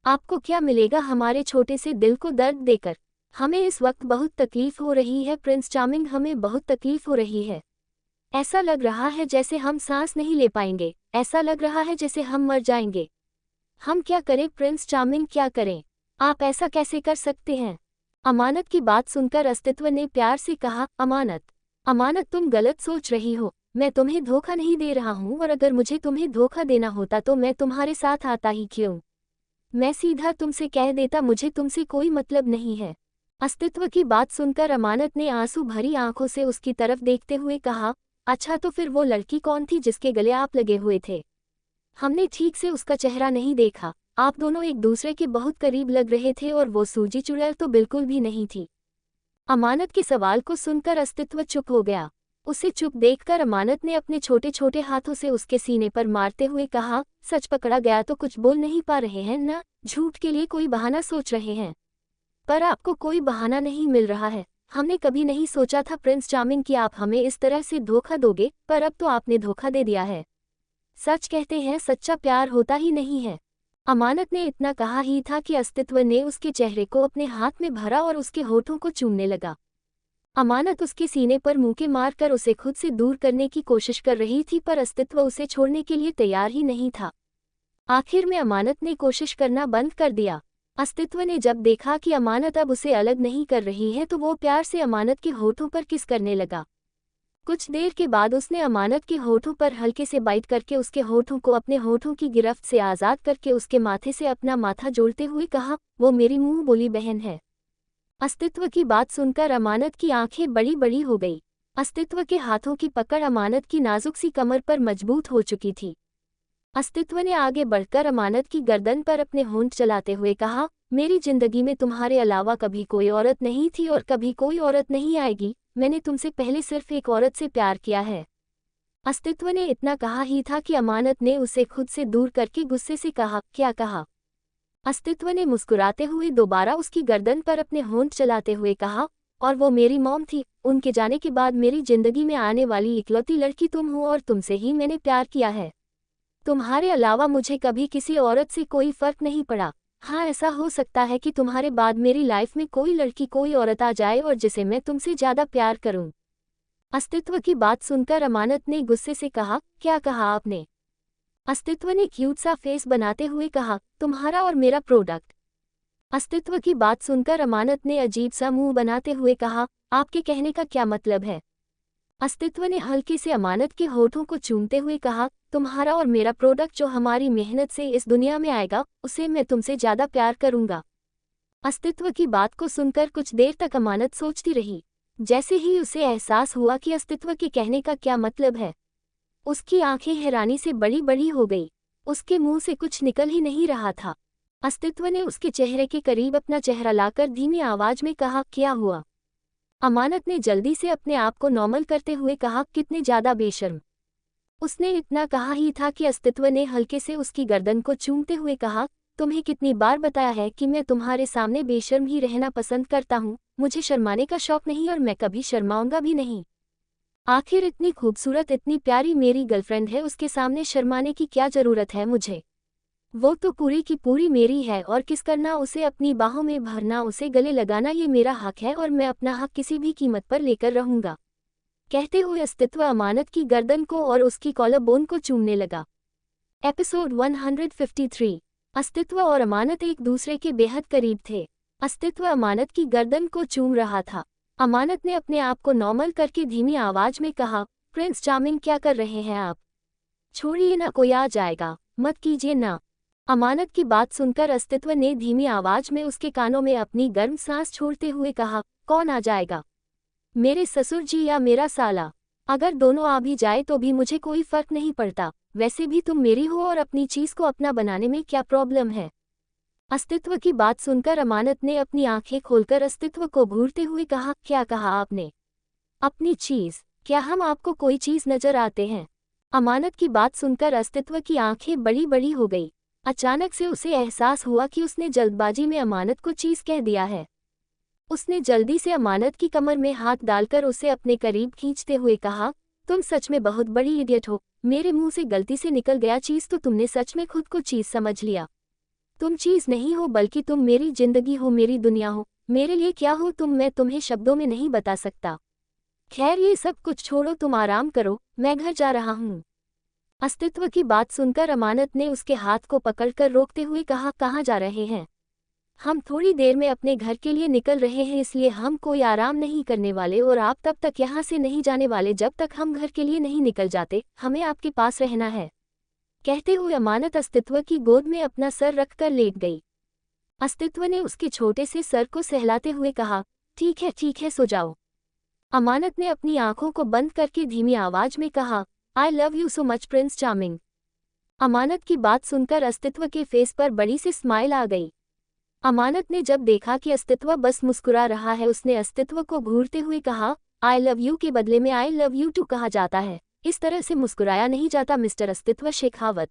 आपको क्या मिलेगा हमारे छोटे से दिल को दर्द देकर? हमें इस वक्त बहुत तकलीफ हो रही है प्रिंस चार्मिंग, हमें बहुत तकलीफ हो रही है। ऐसा लग रहा है जैसे हम सांस नहीं ले पाएंगे, ऐसा लग रहा है जैसे हम मर जाएंगे। हम क्या करें प्रिंस चार्मिंग, क्या करें? आप ऐसा कैसे कर सकते हैं? अमानत की बात सुनकर अस्तित्व ने प्यार से कहा, अमानत, अमानत तुम गलत सोच रही हो। मैं तुम्हें धोखा नहीं दे रहा हूँ, और अगर मुझे तुम्हें धोखा देना होता तो मैं तुम्हारे साथ आता ही क्यों? मैं सीधा तुमसे कह देता, मुझे तुमसे कोई मतलब नहीं है। अस्तित्व की बात सुनकर अमानत ने आंसू भरी आंखों से उसकी तरफ देखते हुए कहा, अच्छा तो फिर वो लड़की कौन थी जिसके गले आप लगे हुए थे? हमने ठीक से उसका चेहरा नहीं देखा। आप दोनों एक दूसरे के बहुत करीब लग रहे थे और वो सूजी चुड़ैल तो बिल्कुल भी नहीं थी। अमानत के सवाल को सुनकर अस्तित्व चुप हो गया। उसे चुप देखकर अमानत ने अपने छोटे छोटे हाथों से उसके सीने पर मारते हुए कहा, सच पकड़ा गया तो कुछ बोल नहीं पा रहे हैं ना? झूठ के लिए कोई बहाना सोच रहे हैं, पर आपको कोई बहाना नहीं मिल रहा है। हमने कभी नहीं सोचा था प्रिंस चार्मिंग कि आप हमें इस तरह से धोखा दोगे, पर अब तो आपने धोखा दे दिया है। सच कहते हैं सच्चा प्यार होता ही नहीं है। अमानत ने इतना कहा ही था कि अस्तित्व ने उसके चेहरे को अपने हाथ में भरा और उसके होठों को चूमने लगा। अमानत उसके सीने पर मुक्के मारकर उसे खुद से दूर करने की कोशिश कर रही थी, पर अस्तित्व उसे छोड़ने के लिए तैयार ही नहीं था। आखिर में अमानत ने कोशिश करना बंद कर दिया। अस्तित्व ने जब देखा कि अमानत अब उसे अलग नहीं कर रही है तो वो प्यार से अमानत के होठों पर किस करने लगा। कुछ देर के बाद उसने अमानत के होठों पर हल्के से बाइट करके उसके होठों को अपने होठों की गिरफ्त से आज़ाद करके उसके माथे से अपना माथा जोड़ते हुए कहा, वो मेरी मुंह बोली बहन है। अस्तित्व की बात सुनकर अमानत की आंखें बड़ी बड़ी हो गई। अस्तित्व के हाथों की पकड़ अमानत की नाजुक सी कमर पर मजबूत हो चुकी थी। अस्तित्व ने आगे बढ़कर अमानत की गर्दन पर अपने होंठ चलाते हुए कहा, मेरी जिंदगी में तुम्हारे अलावा कभी कोई औरत नहीं थी और कभी कोई औरत नहीं आएगी। मैंने तुमसे पहले सिर्फ एक औरत से प्यार किया है। अस्तित्व ने इतना कहा ही था कि अमानत ने उसे खुद से दूर करके गुस्से से कहा, क्या कहा? अस्तित्व ने मुस्कुराते हुए दोबारा उसकी गर्दन पर अपने होंठ चलाते हुए कहा, और वो मेरी मॉम थी। उनके जाने के बाद मेरी जिंदगी में आने वाली इकलौती लड़की तुम हो और तुमसे ही मैंने प्यार किया है। तुम्हारे अलावा मुझे कभी किसी औरत से कोई फर्क नहीं पड़ा। हाँ, ऐसा हो सकता है कि तुम्हारे बाद मेरी लाइफ में कोई लड़की कोई औरत आ जाए और जिसे मैं तुमसे ज्यादा प्यार करूं। अस्तित्व की बात सुनकर अमानत ने गुस्से से कहा, क्या कहा आपने? अस्तित्व ने क्यूट सा फेस बनाते हुए कहा, तुम्हारा और मेरा प्रोडक्ट। अस्तित्व की बात सुनकर अमानत ने अजीब सा मुंह बनाते हुए कहा, आपके कहने का क्या मतलब है? अस्तित्व ने हल्के से अमानत के होठों को चूमते हुए कहा, तुम्हारा और मेरा प्रोडक्ट जो हमारी मेहनत से इस दुनिया में आएगा, उसे मैं तुमसे ज्यादा प्यार करूंगा। अस्तित्व की बात को सुनकर कुछ देर तक अमानत सोचती रही। जैसे ही उसे एहसास हुआ कि अस्तित्व के कहने का क्या मतलब है, उसकी आंखें हैरानी से बड़ी बड़ी हो गई। उसके मुंह से कुछ निकल ही नहीं रहा था। अस्तित्व ने उसके चेहरे के करीब अपना चेहरा लाकर धीमी आवाज में कहा, क्या हुआ? अमानत ने जल्दी से अपने आप को नॉर्मल करते हुए कहा, कितने ज्यादा बेशर्म। उसने इतना कहा ही था कि अस्तित्व ने हल्के से उसकी गर्दन को चूमते हुए कहा, तुम्हें कितनी बार बताया है कि मैं तुम्हारे सामने बेशर्म ही रहना पसंद करता हूँ। मुझे शर्माने का शौक नहीं और मैं कभी शर्माऊंगा भी नहीं। आखिर इतनी खूबसूरत इतनी प्यारी मेरी गर्लफ्रेंड है, उसके सामने शर्माने की क्या जरूरत है मुझे? वो तो पूरी की पूरी मेरी है और किस करना, उसे अपनी बाहों में भरना, उसे गले लगाना ये मेरा हक है और मैं अपना हक किसी भी कीमत पर लेकर रहूंगा। कहते हुए अस्तित्व अमानत की गर्दन को और उसकी कॉलर बोन को चूमने लगा। एपिसोड 153। अस्तित्व और अमानत एक दूसरे के बेहद करीब थे। अस्तित्व अमानत की गर्दन को चूम रहा था। अमानत ने अपने आप को नॉर्मल करके धीमी आवाज में कहा, प्रिंस चार्मिंग क्या कर रहे हैं आप? छोड़िए ना, कोई आ जाएगा, मत कीजिए ना। अमानत की बात सुनकर अस्तित्व ने धीमी आवाज में उसके कानों में अपनी गर्म सांस छोड़ते हुए कहा, कौन आ जाएगा? मेरे ससुर जी या मेरा साला? अगर दोनों आ भी जाए तो भी मुझे कोई फर्क नहीं पड़ता। वैसे भी तुम मेरी हो और अपनी चीज को अपना बनाने में क्या प्रॉब्लम है? अस्तित्व की बात सुनकर अमानत ने अपनी आंखें खोलकर अस्तित्व को घूरते हुए कहा, क्या कहा आपने? अपनी चीज? क्या हम आपको कोई चीज नजर आते हैं? अमानत की बात सुनकर अस्तित्व की आंखें बड़ी बड़ी हो गई। अचानक से उसे एहसास हुआ कि उसने जल्दबाजी में अमानत को चीज कह दिया है। उसने जल्दी से अमानत की कमर में हाथ डालकर उसे अपने करीब खींचते हुए कहा, तुम सच में बहुत बड़ी इडियट हो। मेरे मुंह से गलती से निकल गया चीज तो तुमने सच में खुद को चीज समझ लिया। तुम चीज नहीं हो बल्कि तुम मेरी जिंदगी हो, मेरी दुनिया हो। मेरे लिए क्या हो तुम, मैं तुम्हें शब्दों में नहीं बता सकता। खैर ये सब कुछ छोड़ो, तुम आराम करो, मैं घर जा रहा हूँ। अस्तित्व की बात सुनकर अमानत ने उसके हाथ को पकड़कर रोकते हुए कहा, कहाँ जा रहे हैं? हम थोड़ी देर में अपने घर के लिए निकल रहे हैं, इसलिए हम कोई आराम नहीं करने वाले और आप तब तक यहाँ से नहीं जाने वाले जब तक हम घर के लिए नहीं निकल जाते। हमें आपके पास रहना है। कहते हुए अमानत अस्तित्व की गोद में अपना सर रखकर लेट गई। अस्तित्व ने उसके छोटे से सर को सहलाते हुए कहा, ठीक है सो जाओ। अमानत ने अपनी आंखों को बंद करके धीमी आवाज में कहा, I love you so much prince charming. Amanat की बात सुनकर अस्तित्व के फेस पर बड़ी सी स्माइल आ गई। अमानत ने जब देखा कि अस्तित्व बस मुस्कुरा रहा है, उसने अस्तित्व को घूरते हुए कहा, आई लव यू के बदले में आई लव यू टू कहा जाता है, इस तरह से मुस्कुराया नहीं जाता मिस्टर अस्तित्व शेखावत।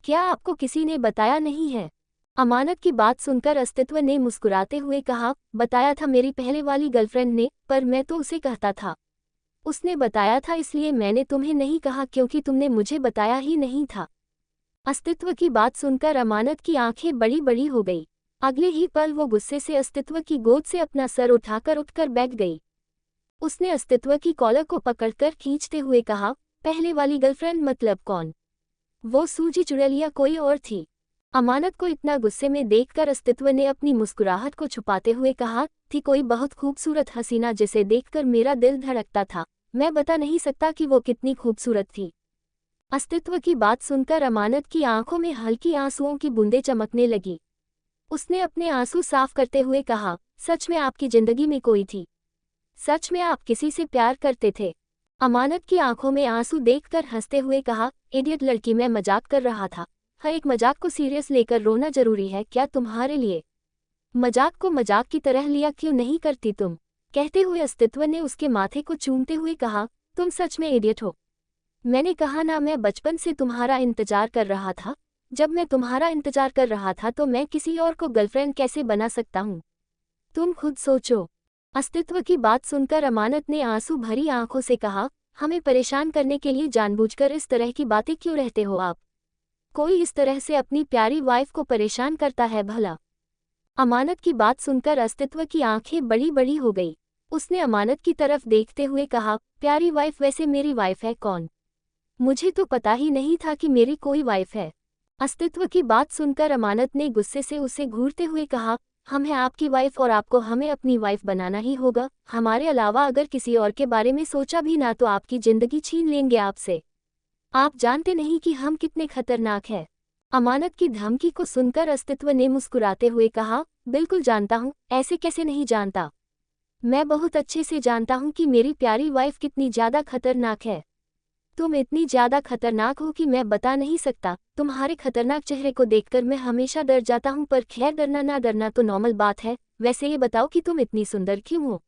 क्या आपको किसी ने बताया नहीं है? अमानत की बात सुनकर अस्तित्व ने मुस्कुराते हुए कहा, बताया था मेरी पहले वाली गर्लफ्रेंड ने, पर मैं तो उसे कहता था। उसने बताया था इसलिए मैंने तुम्हें नहीं कहा क्योंकि तुमने मुझे बताया ही नहीं था। अस्तित्व की बात सुनकर अमानत की आंखें बड़ी बड़ी हो गई। अगले ही पल वो गुस्से से अस्तित्व की गोद से अपना सर उठाकर उठकर बैठ गई। उसने अस्तित्व की कॉलर को पकड़कर खींचते हुए कहा, पहले वाली गर्लफ्रेंड मतलब कौन? वो सूजी चुड़ैल या कोई और थी? अमानत को इतना गुस्से में देखकर अस्तित्व ने अपनी मुस्कुराहट को छुपाते हुए कहा, थी कोई बहुत खूबसूरत हसीना जिसे देखकर मेरा दिल धड़कता था। मैं बता नहीं सकता कि वो कितनी खूबसूरत थी। अस्तित्व की बात सुनकर अमानत की आंखों में हल्की आंसुओं की बूंदें चमकने लगी। उसने अपने आंसू साफ करते हुए कहा, सच में आपकी जिंदगी में कोई थी? सच में आप किसी से प्यार करते थे? अमानत की आंखों में आंसू देखकर हंसते हुए कहा, इडियट लड़की, मैं मजाक कर रहा था। हर एक मजाक को सीरियस लेकर रोना जरूरी है क्या तुम्हारे लिए? मजाक को मजाक की तरह लिया क्यों नहीं करती तुम? कहते हुए अस्तित्व ने उसके माथे को चूमते हुए कहा, तुम सच में इडियट हो। मैंने कहा ना, मैं बचपन से तुम्हारा इंतजार कर रहा था। जब मैं तुम्हारा इंतजार कर रहा था तो मैं किसी और को गर्लफ्रेंड कैसे बना सकता हूँ? तुम खुद सोचो। अस्तित्व की बात सुनकर अमानत ने आंसू भरी आंखों से कहा, हमें परेशान करने के लिए जानबूझकर इस तरह की बातें क्यों रहते हो आप? कोई इस तरह से अपनी प्यारी वाइफ को परेशान करता है भला? अमानत की बात सुनकर अस्तित्व की आंखें बड़ी बड़ी हो गई। उसने अमानत की तरफ देखते हुए कहा, प्यारी वाइफ? वैसे मेरी वाइफ है कौन? मुझे तो पता ही नहीं था कि मेरी कोई वाइफ है। अस्तित्व की बात सुनकर अमानत ने गुस्से से उसे घूरते हुए कहा, हम हैं आपकी वाइफ और आपको हमें अपनी वाइफ बनाना ही होगा। हमारे अलावा अगर किसी और के बारे में सोचा भी ना तो आपकी जिंदगी छीन लेंगे आपसे। आप जानते नहीं कि हम कितने खतरनाक हैं। अमानत की धमकी को सुनकर अस्तित्व ने मुस्कुराते हुए कहा, बिल्कुल जानता हूँ, ऐसे कैसे नहीं जानता। मैं बहुत अच्छे से जानता हूँ कि मेरी प्यारी वाइफ कितनी ज्यादा खतरनाक है। तुम इतनी ज्यादा खतरनाक हो कि मैं बता नहीं सकता। तुम्हारे खतरनाक चेहरे को देखकर मैं हमेशा डर जाता हूँ, पर खैर डरना ना डरना तो नॉर्मल बात है। वैसे ये बताओ कि तुम इतनी सुंदर क्यों हो?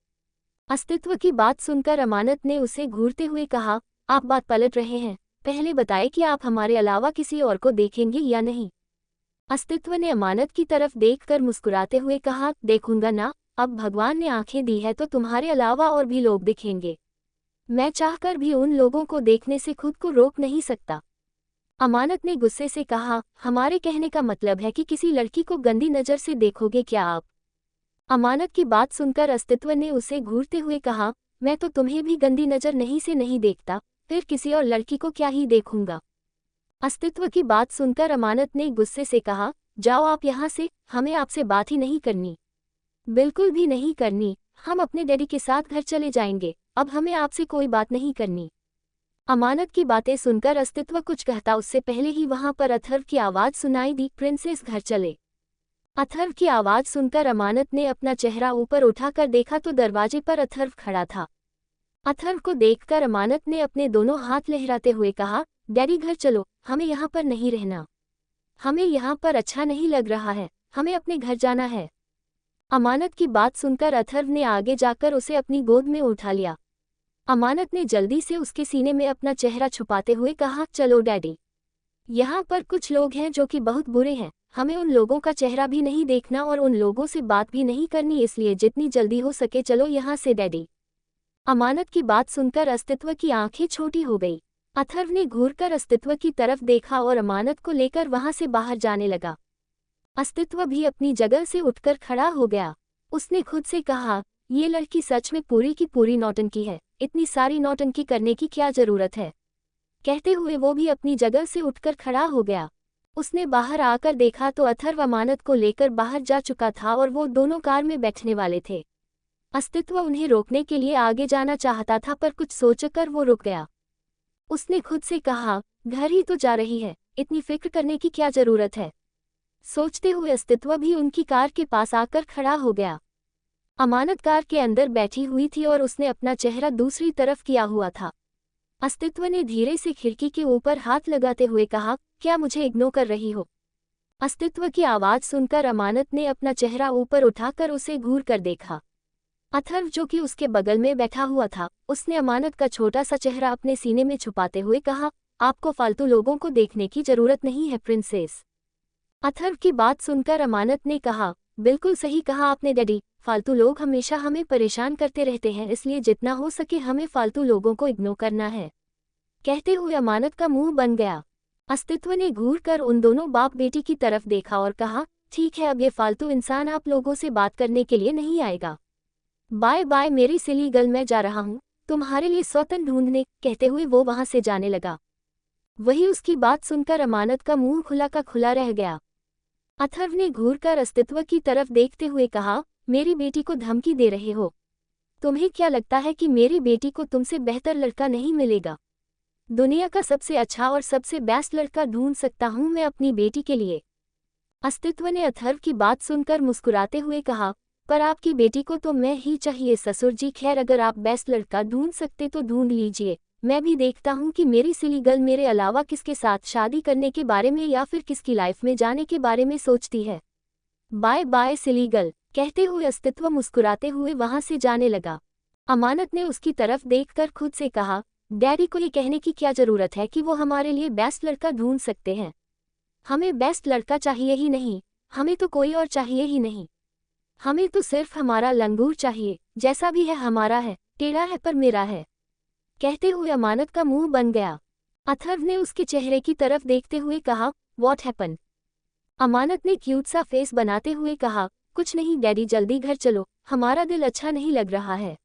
अस्तित्व की बात सुनकर अमानत ने उसे घूरते हुए कहा, आप बात पलट रहे हैं। पहले बताएं कि आप हमारे अलावा किसी और को देखेंगे या नहीं? अस्तित्व ने अमानत की तरफ देखकर मुस्कुराते हुए कहा, देखूंगा ना। अब भगवान ने आंखें दी है तो तुम्हारे अलावा और भी लोग दिखेंगे। मैं चाहकर भी उन लोगों को देखने से खुद को रोक नहीं सकता। अमानत ने गुस्से से कहा, हमारे कहने का मतलब है कि किसी लड़की को गंदी नज़र से देखोगे क्या आप? अमानत की बात सुनकर अस्तित्व ने उसे घूरते हुए कहा, मैं तो तुम्हें भी गंदी नज़र नहीं देखता, फिर किसी और लड़की को क्या ही देखूंगा। अस्तित्व की बात सुनकर अमानत ने गुस्से से कहा, जाओ आप यहाँ से, हमें आपसे बात ही नहीं करनी। बिल्कुल भी नहीं करनी, हम अपने डैडी के साथ घर चले जाएंगे, अब हमें आपसे कोई बात नहीं करनी। अमानत की बातें सुनकर अस्तित्व कुछ कहता उससे पहले ही वहां पर अथर्व की आवाज़ सुनाई दी, प्रिंसेस घर चले। अथर्व की आवाज़ सुनकर अमानत ने अपना चेहरा ऊपर उठाकर देखा तो दरवाजे पर अथर्व खड़ा था। अथर्व को देखकर अमानत ने अपने दोनों हाथ लहराते हुए कहा, डैडी घर चलो, हमें यहाँ पर नहीं रहना। हमें यहाँ पर अच्छा नहीं लग रहा है, हमें अपने घर जाना है। अमानत की बात सुनकर अथर्व ने आगे जाकर उसे अपनी गोद में उठा लिया। अमानत ने जल्दी से उसके सीने में अपना चेहरा छुपाते हुए कहा, चलो डैडी, यहाँ पर कुछ लोग हैं जो कि बहुत बुरे हैं, हमें उन लोगों का चेहरा भी नहीं देखना और उन लोगों से बात भी नहीं करनी, इसलिए जितनी जल्दी हो सके चलो यहाँ से डैडी। अमानत की बात सुनकर अस्तित्व की आंखें छोटी हो गई। अथर्व ने घूरकर अस्तित्व की तरफ देखा और अमानत को लेकर वहां से बाहर जाने लगा। अस्तित्व भी अपनी जगह से उठकर खड़ा हो गया। उसने खुद से कहा, ये लड़की सच में पूरी की पूरी नौटंकी है, इतनी सारी नौटंकी करने की क्या जरूरत है। कहते हुए वो भी अपनी जगह से उठकर खड़ा हो गया। उसने बाहर आकर देखा तो अथर्व अमानत को लेकर बाहर जा चुका था और वो दोनों कार में बैठने वाले थे। अस्तित्व उन्हें रोकने के लिए आगे जाना चाहता था पर कुछ सोचकर वो रुक गया। उसने खुद से कहा, घर ही तो जा रही है, इतनी फिक्र करने की क्या जरूरत है। सोचते हुए अस्तित्व भी उनकी कार के पास आकर खड़ा हो गया। अमानत कार के अंदर बैठी हुई थी और उसने अपना चेहरा दूसरी तरफ किया हुआ था। अस्तित्व ने धीरे से खिड़की के ऊपर हाथ लगाते हुए कहा, क्या मुझे इग्नोर कर रही हो? अस्तित्व की आवाज़ सुनकर अमानत ने अपना चेहरा ऊपर उठाकर उसे घूर कर देखा। अथर्व जो कि उसके बगल में बैठा हुआ था, उसने अमानत का छोटा सा चेहरा अपने सीने में छुपाते हुए कहा, आपको फालतू लोगों को देखने की जरूरत नहीं है प्रिंसेस। अथर्व की बात सुनकर अमानत ने कहा, बिल्कुल सही कहा आपने डैडी, फालतू लोग हमेशा हमें परेशान करते रहते हैं, इसलिए जितना हो सके हमें फालतू लोगों को इग्नोर करना है। कहते हुए अमानत का मुंह बन गया। अस्तित्व ने घूर कर उन दोनों बाप बेटी की तरफ देखा और कहा, ठीक है, अब ये फालतू इंसान आप लोगों से बात करने के लिए नहीं आएगा। बाय बाय मेरी सिली गर्ल, मैं जा रहा हूँ तुम्हारे लिए सौतन ढूंढने। कहते हुए वो वहां से जाने लगा। वही उसकी बात सुनकर अमानत का मुंह खुला का खुला रह गया। अथर्व ने घूरकर अस्तित्व की तरफ देखते हुए कहा, मेरी बेटी को धमकी दे रहे हो? तुम्हें क्या लगता है कि मेरी बेटी को तुमसे बेहतर लड़का नहीं मिलेगा? दुनिया का सबसे अच्छा और सबसे बेस्ट लड़का ढूंढ सकता हूं मैं अपनी बेटी के लिए। अस्तित्व ने अथर्व की बात सुनकर मुस्कुराते हुए कहा, पर आपकी बेटी को तो मैं ही चाहिए ससुर जी। खैर, अगर आप बेस्ट लड़का ढूंढ सकते तो ढूंढ लीजिए, मैं भी देखता हूं कि मेरी सिली गर्ल मेरे अलावा किसके साथ शादी करने के बारे में या फिर किसकी लाइफ में जाने के बारे में सोचती है। Bye bye silly girl. कहते हुए अस्तित्व मुस्कुराते हुए वहां से जाने लगा। अमानत ने उसकी तरफ देखकर खुद से कहा, डैडी को ये कहने की क्या जरूरत है कि वो हमारे लिए बेस्ट लड़का ढूंढ सकते हैं। हमें बेस्ट लड़का चाहिए ही नहीं, हमें तो कोई और चाहिए ही नहीं। हमें तो सिर्फ हमारा लंगूर चाहिए, जैसा भी है हमारा है, टेढ़ा है पर मेरा है। कहते हुए अमानत का मुंह बन गया। अथर्व ने उसके चेहरे की तरफ देखते हुए कहा, व्हाट हैपन? अमानत ने क्यूट सा फेस बनाते हुए कहा, कुछ नहीं डैडी, जल्दी घर चलो, हमारा दिल अच्छा नहीं लग रहा है।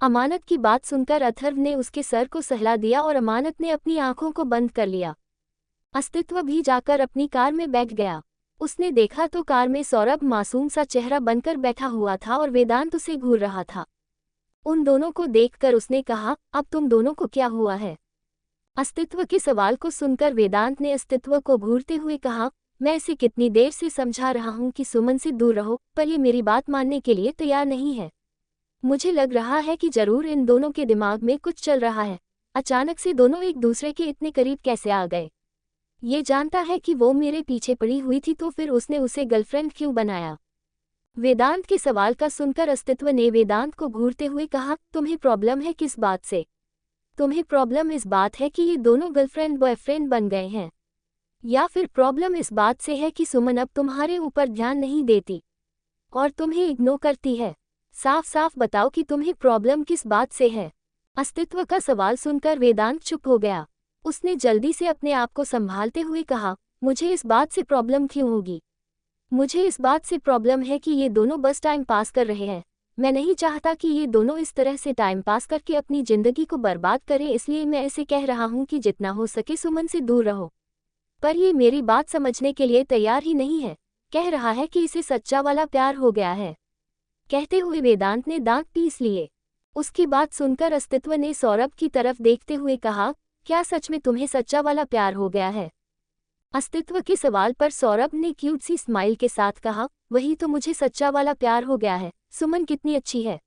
अमानत की बात सुनकर अथर्व ने उसके सर को सहला दिया और अमानत ने अपनी आंखों को बंद कर लिया। अस्तित्व भी जाकर अपनी कार में बैठ गया। उसने देखा तो कार में सौरभ मासूम सा चेहरा बनकर बैठा हुआ था और वेदांत उसे घूर रहा था। उन दोनों को देखकर उसने कहा, अब तुम दोनों को क्या हुआ है? अस्तित्व के सवाल को सुनकर वेदांत ने अस्तित्व को घूरते हुए कहा, मैं इसे कितनी देर से समझा रहा हूं कि सुमन से दूर रहो, पर ये मेरी बात मानने के लिए तैयार नहीं है। मुझे लग रहा है कि जरूर इन दोनों के दिमाग में कुछ चल रहा है। अचानक से दोनों एक दूसरे के इतने करीब कैसे आ गए? ये जानता है कि वो मेरे पीछे पड़ी हुई थी तो फिर उसने उसे गर्लफ्रेंड क्यों बनाया? वेदांत के सवाल का सुनकर अस्तित्व ने वेदांत को घूरते हुए कहा, तुम्हें प्रॉब्लम है किस बात से? तुम्हें प्रॉब्लम इस बात है कि ये दोनों गर्लफ्रेंड बॉयफ्रेंड बन गए हैं, या फिर प्रॉब्लम इस बात से है कि सुमन अब तुम्हारे ऊपर ध्यान नहीं देती और तुम्हें इग्नोर करती है? साफ साफ बताओ कि तुम्हें प्रॉब्लम किस बात से है? अस्तित्व का सवाल सुनकर वेदांत चुप हो गया। उसने जल्दी से अपने आप को संभालते हुए कहा, मुझे इस बात से प्रॉब्लम क्यों होगी? मुझे इस बात से प्रॉब्लम है कि ये दोनों बस टाइम पास कर रहे हैं। मैं नहीं चाहता कि ये दोनों इस तरह से टाइम पास करके अपनी जिंदगी को बर्बाद करें, इसलिए मैं इसे कह रहा हूँ कि जितना हो सके सुमन से दूर रहो। पर ये मेरी बात समझने के लिए तैयार ही नहीं है। कह रहा है कि इसे सच्चा वाला प्यार हो गया है। कहते हुए वेदांत ने दांत पीस लिए। उसकी बात सुनकर अस्तित्व ने सौरभ की तरफ देखते हुए कहा, क्या सच में तुम्हें सच्चा वाला प्यार हो गया है? अस्तित्व के सवाल पर सौरभ ने क्यूट सी स्माइल के साथ कहा, वही तो, मुझे सच्चा वाला प्यार हो गया है। सुमन कितनी अच्छी है,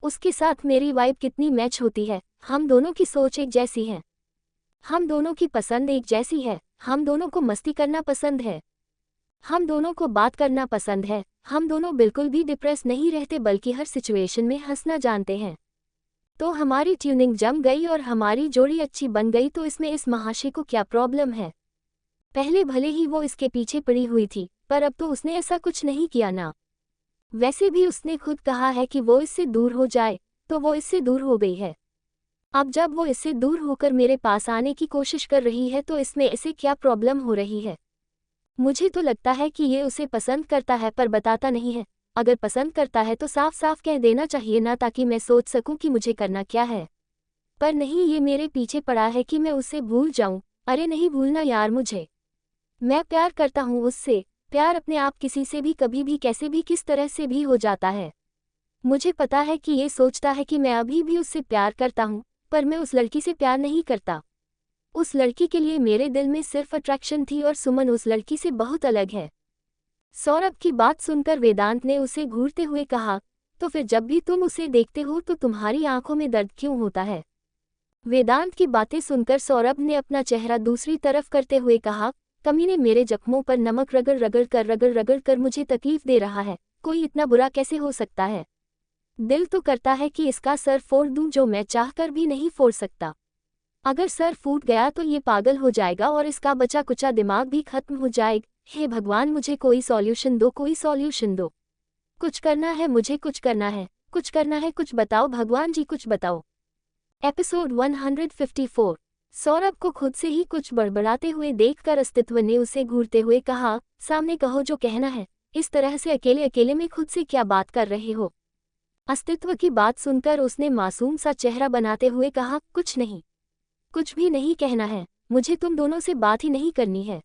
उसके साथ मेरी वाइब कितनी मैच होती है। हम दोनों की सोच एक जैसी है, हम दोनों की पसंद एक जैसी है। हम दोनों को मस्ती करना पसंद है, हम दोनों को बात करना पसंद है। हम दोनों बिल्कुल भी डिप्रेस नहीं रहते, बल्कि हर सिचुएशन में हंसना जानते हैं। तो हमारी ट्यूनिंग जम गई और हमारी जोड़ी अच्छी बन गई, तो इसमें इस महाशय को क्या प्रॉब्लम है? पहले भले ही वो इसके पीछे पड़ी हुई थी, पर अब तो उसने ऐसा कुछ नहीं किया ना। वैसे भी उसने खुद कहा है कि वो इससे दूर हो जाए, तो वो इससे दूर हो गई है। अब जब वो इससे दूर होकर मेरे पास आने की कोशिश कर रही है, तो इसमें इसे क्या प्रॉब्लम हो रही है? मुझे तो लगता है कि ये उसे पसंद करता है, पर बताता नहीं है। अगर पसंद करता है तो साफ साफ कह देना चाहिए ना, ताकि मैं सोच सकूं कि मुझे करना क्या है। पर नहीं, ये मेरे पीछे पड़ा है कि मैं उसे भूल जाऊं। अरे नहीं भूलना यार मुझे। मैं प्यार करता हूँ उससे। प्यार अपने आप किसी से भी कभी भी कैसे भी किस तरह से भी हो जाता है। मुझे पता है कि ये सोचता है कि मैं अभी भी उससे प्यार करता हूँ, पर मैं उस लड़की से प्यार नहीं करता। उस लड़की के लिए मेरे दिल में सिर्फ अट्रैक्शन थी, और सुमन उस लड़की से बहुत अलग है। सौरभ की बात सुनकर वेदांत ने उसे घूरते हुए कहा, तो फिर जब भी तुम उसे देखते हो तो तुम्हारी आंखों में दर्द क्यों होता है? वेदांत की बातें सुनकर सौरभ ने अपना चेहरा दूसरी तरफ करते हुए कहा, कमीने मेरे जख्मों पर नमक रगड़ कर मुझे तकलीफ दे रहा है। कोई इतना बुरा कैसे हो सकता है? दिल तो करता है कि इसका सर फोड़ दूं, जो मैं चाहकर भी नहीं फोड़ सकता। अगर सर फूट गया तो ये पागल हो जाएगा और इसका बचा कुचा दिमाग भी खत्म हो जाएगा। हे भगवान, मुझे कोई सॉल्यूशन दो, कोई सॉल्यूशन दो। कुछ करना है मुझे, कुछ करना है, कुछ करना है, कुछ बताओ भगवान जी, कुछ बताओ। एपिसोड 154। सौरभ को खुद से ही कुछ बड़बड़ाते हुए देखकर अस्तित्व ने उसे घूरते हुए कहा, सामने कहो जो कहना है। इस तरह से अकेले अकेले में खुद से क्या बात कर रहे हो? अस्तित्व की बात सुनकर उसने मासूम सा चेहरा बनाते हुए कहा, कुछ नहीं, कुछ भी नहीं कहना है। मुझे तुम दोनों से बात ही नहीं करनी है।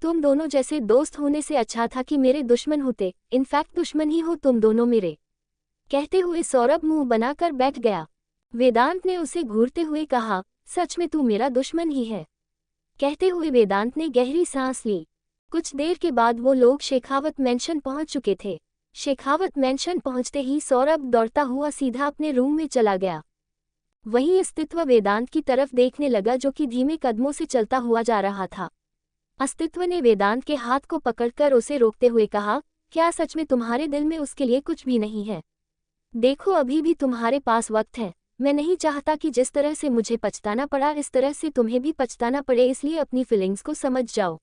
तुम दोनों जैसे दोस्त होने से अच्छा था कि मेरे दुश्मन होते। इनफैक्ट दुश्मन ही हो तुम दोनों मेरे। कहते हुए सौरभ मुंह बनाकर बैठ गया। वेदांत ने उसे घूरते हुए कहा, सच में तू मेरा दुश्मन ही है? कहते हुए वेदांत ने गहरी सांस ली। कुछ देर के बाद वो लोग शेखावत मेंशन पहुंच चुके थे। शेखावत मेंशन पहुंचते ही सौरभ दौड़ता हुआ सीधा अपने रूम में चला गया। वहीं अस्तित्व वेदांत की तरफ देखने लगा, जो कि धीमे कदमों से चलता हुआ जा रहा था। अस्तित्व ने वेदांत के हाथ को पकड़कर उसे रोकते हुए कहा, क्या सच में तुम्हारे दिल में उसके लिए कुछ भी नहीं है? देखो, अभी भी तुम्हारे पास वक्त है। मैं नहीं चाहता कि जिस तरह से मुझे पछताना पड़ा, इस तरह से तुम्हें भी पछताना पड़े, इसलिए अपनी फीलिंग्स को समझ जाओ।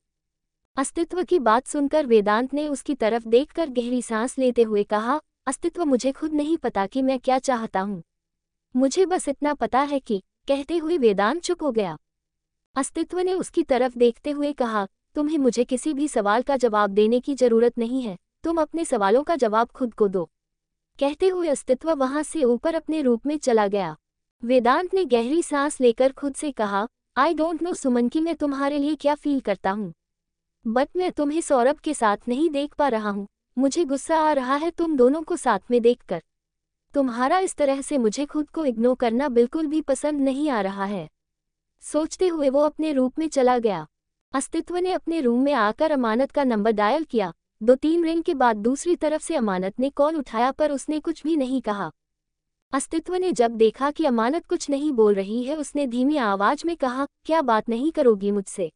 अस्तित्व की बात सुनकर वेदांत ने उसकी तरफ देखकर गहरी सांस लेते हुए कहा, अस्तित्व, मुझे खुद नहीं पता कि मैं क्या चाहता हूँ। मुझे बस इतना पता है कि। कहते हुए वेदांत चुप हो गया। अस्तित्व ने उसकी तरफ देखते हुए कहा, तुम्हें मुझे किसी भी सवाल का जवाब देने की जरूरत नहीं है। तुम अपने सवालों का जवाब खुद को दो। कहते हुए अस्तित्व वहां से ऊपर अपने रूप में चला गया। वेदांत ने गहरी सांस लेकर खुद से कहा, आई डोंट नो सुमन कि मैं तुम्हारे लिए क्या फील करता हूँ, बट मैं तुम्हें सौरभ के साथ नहीं देख पा रहा हूँ। मुझे गुस्सा आ रहा है तुम दोनों को साथ में देखकर। तुम्हारा इस तरह से मुझे खुद को इग्नोर करना बिल्कुल भी पसंद नहीं आ रहा है। सोचते हुए वो अपने रूप में चला गया। अस्तित्व ने अपने रूम में आकर अमानत का नंबर डायल किया। 2-3 रिंग के बाद दूसरी तरफ से अमानत ने कॉल उठाया, पर उसने कुछ भी नहीं कहा। अस्तित्व ने जब देखा कि अमानत कुछ नहीं बोल रही है, उसने धीमी आवाज में कहा, क्या बात नहीं करोगी मुझसे?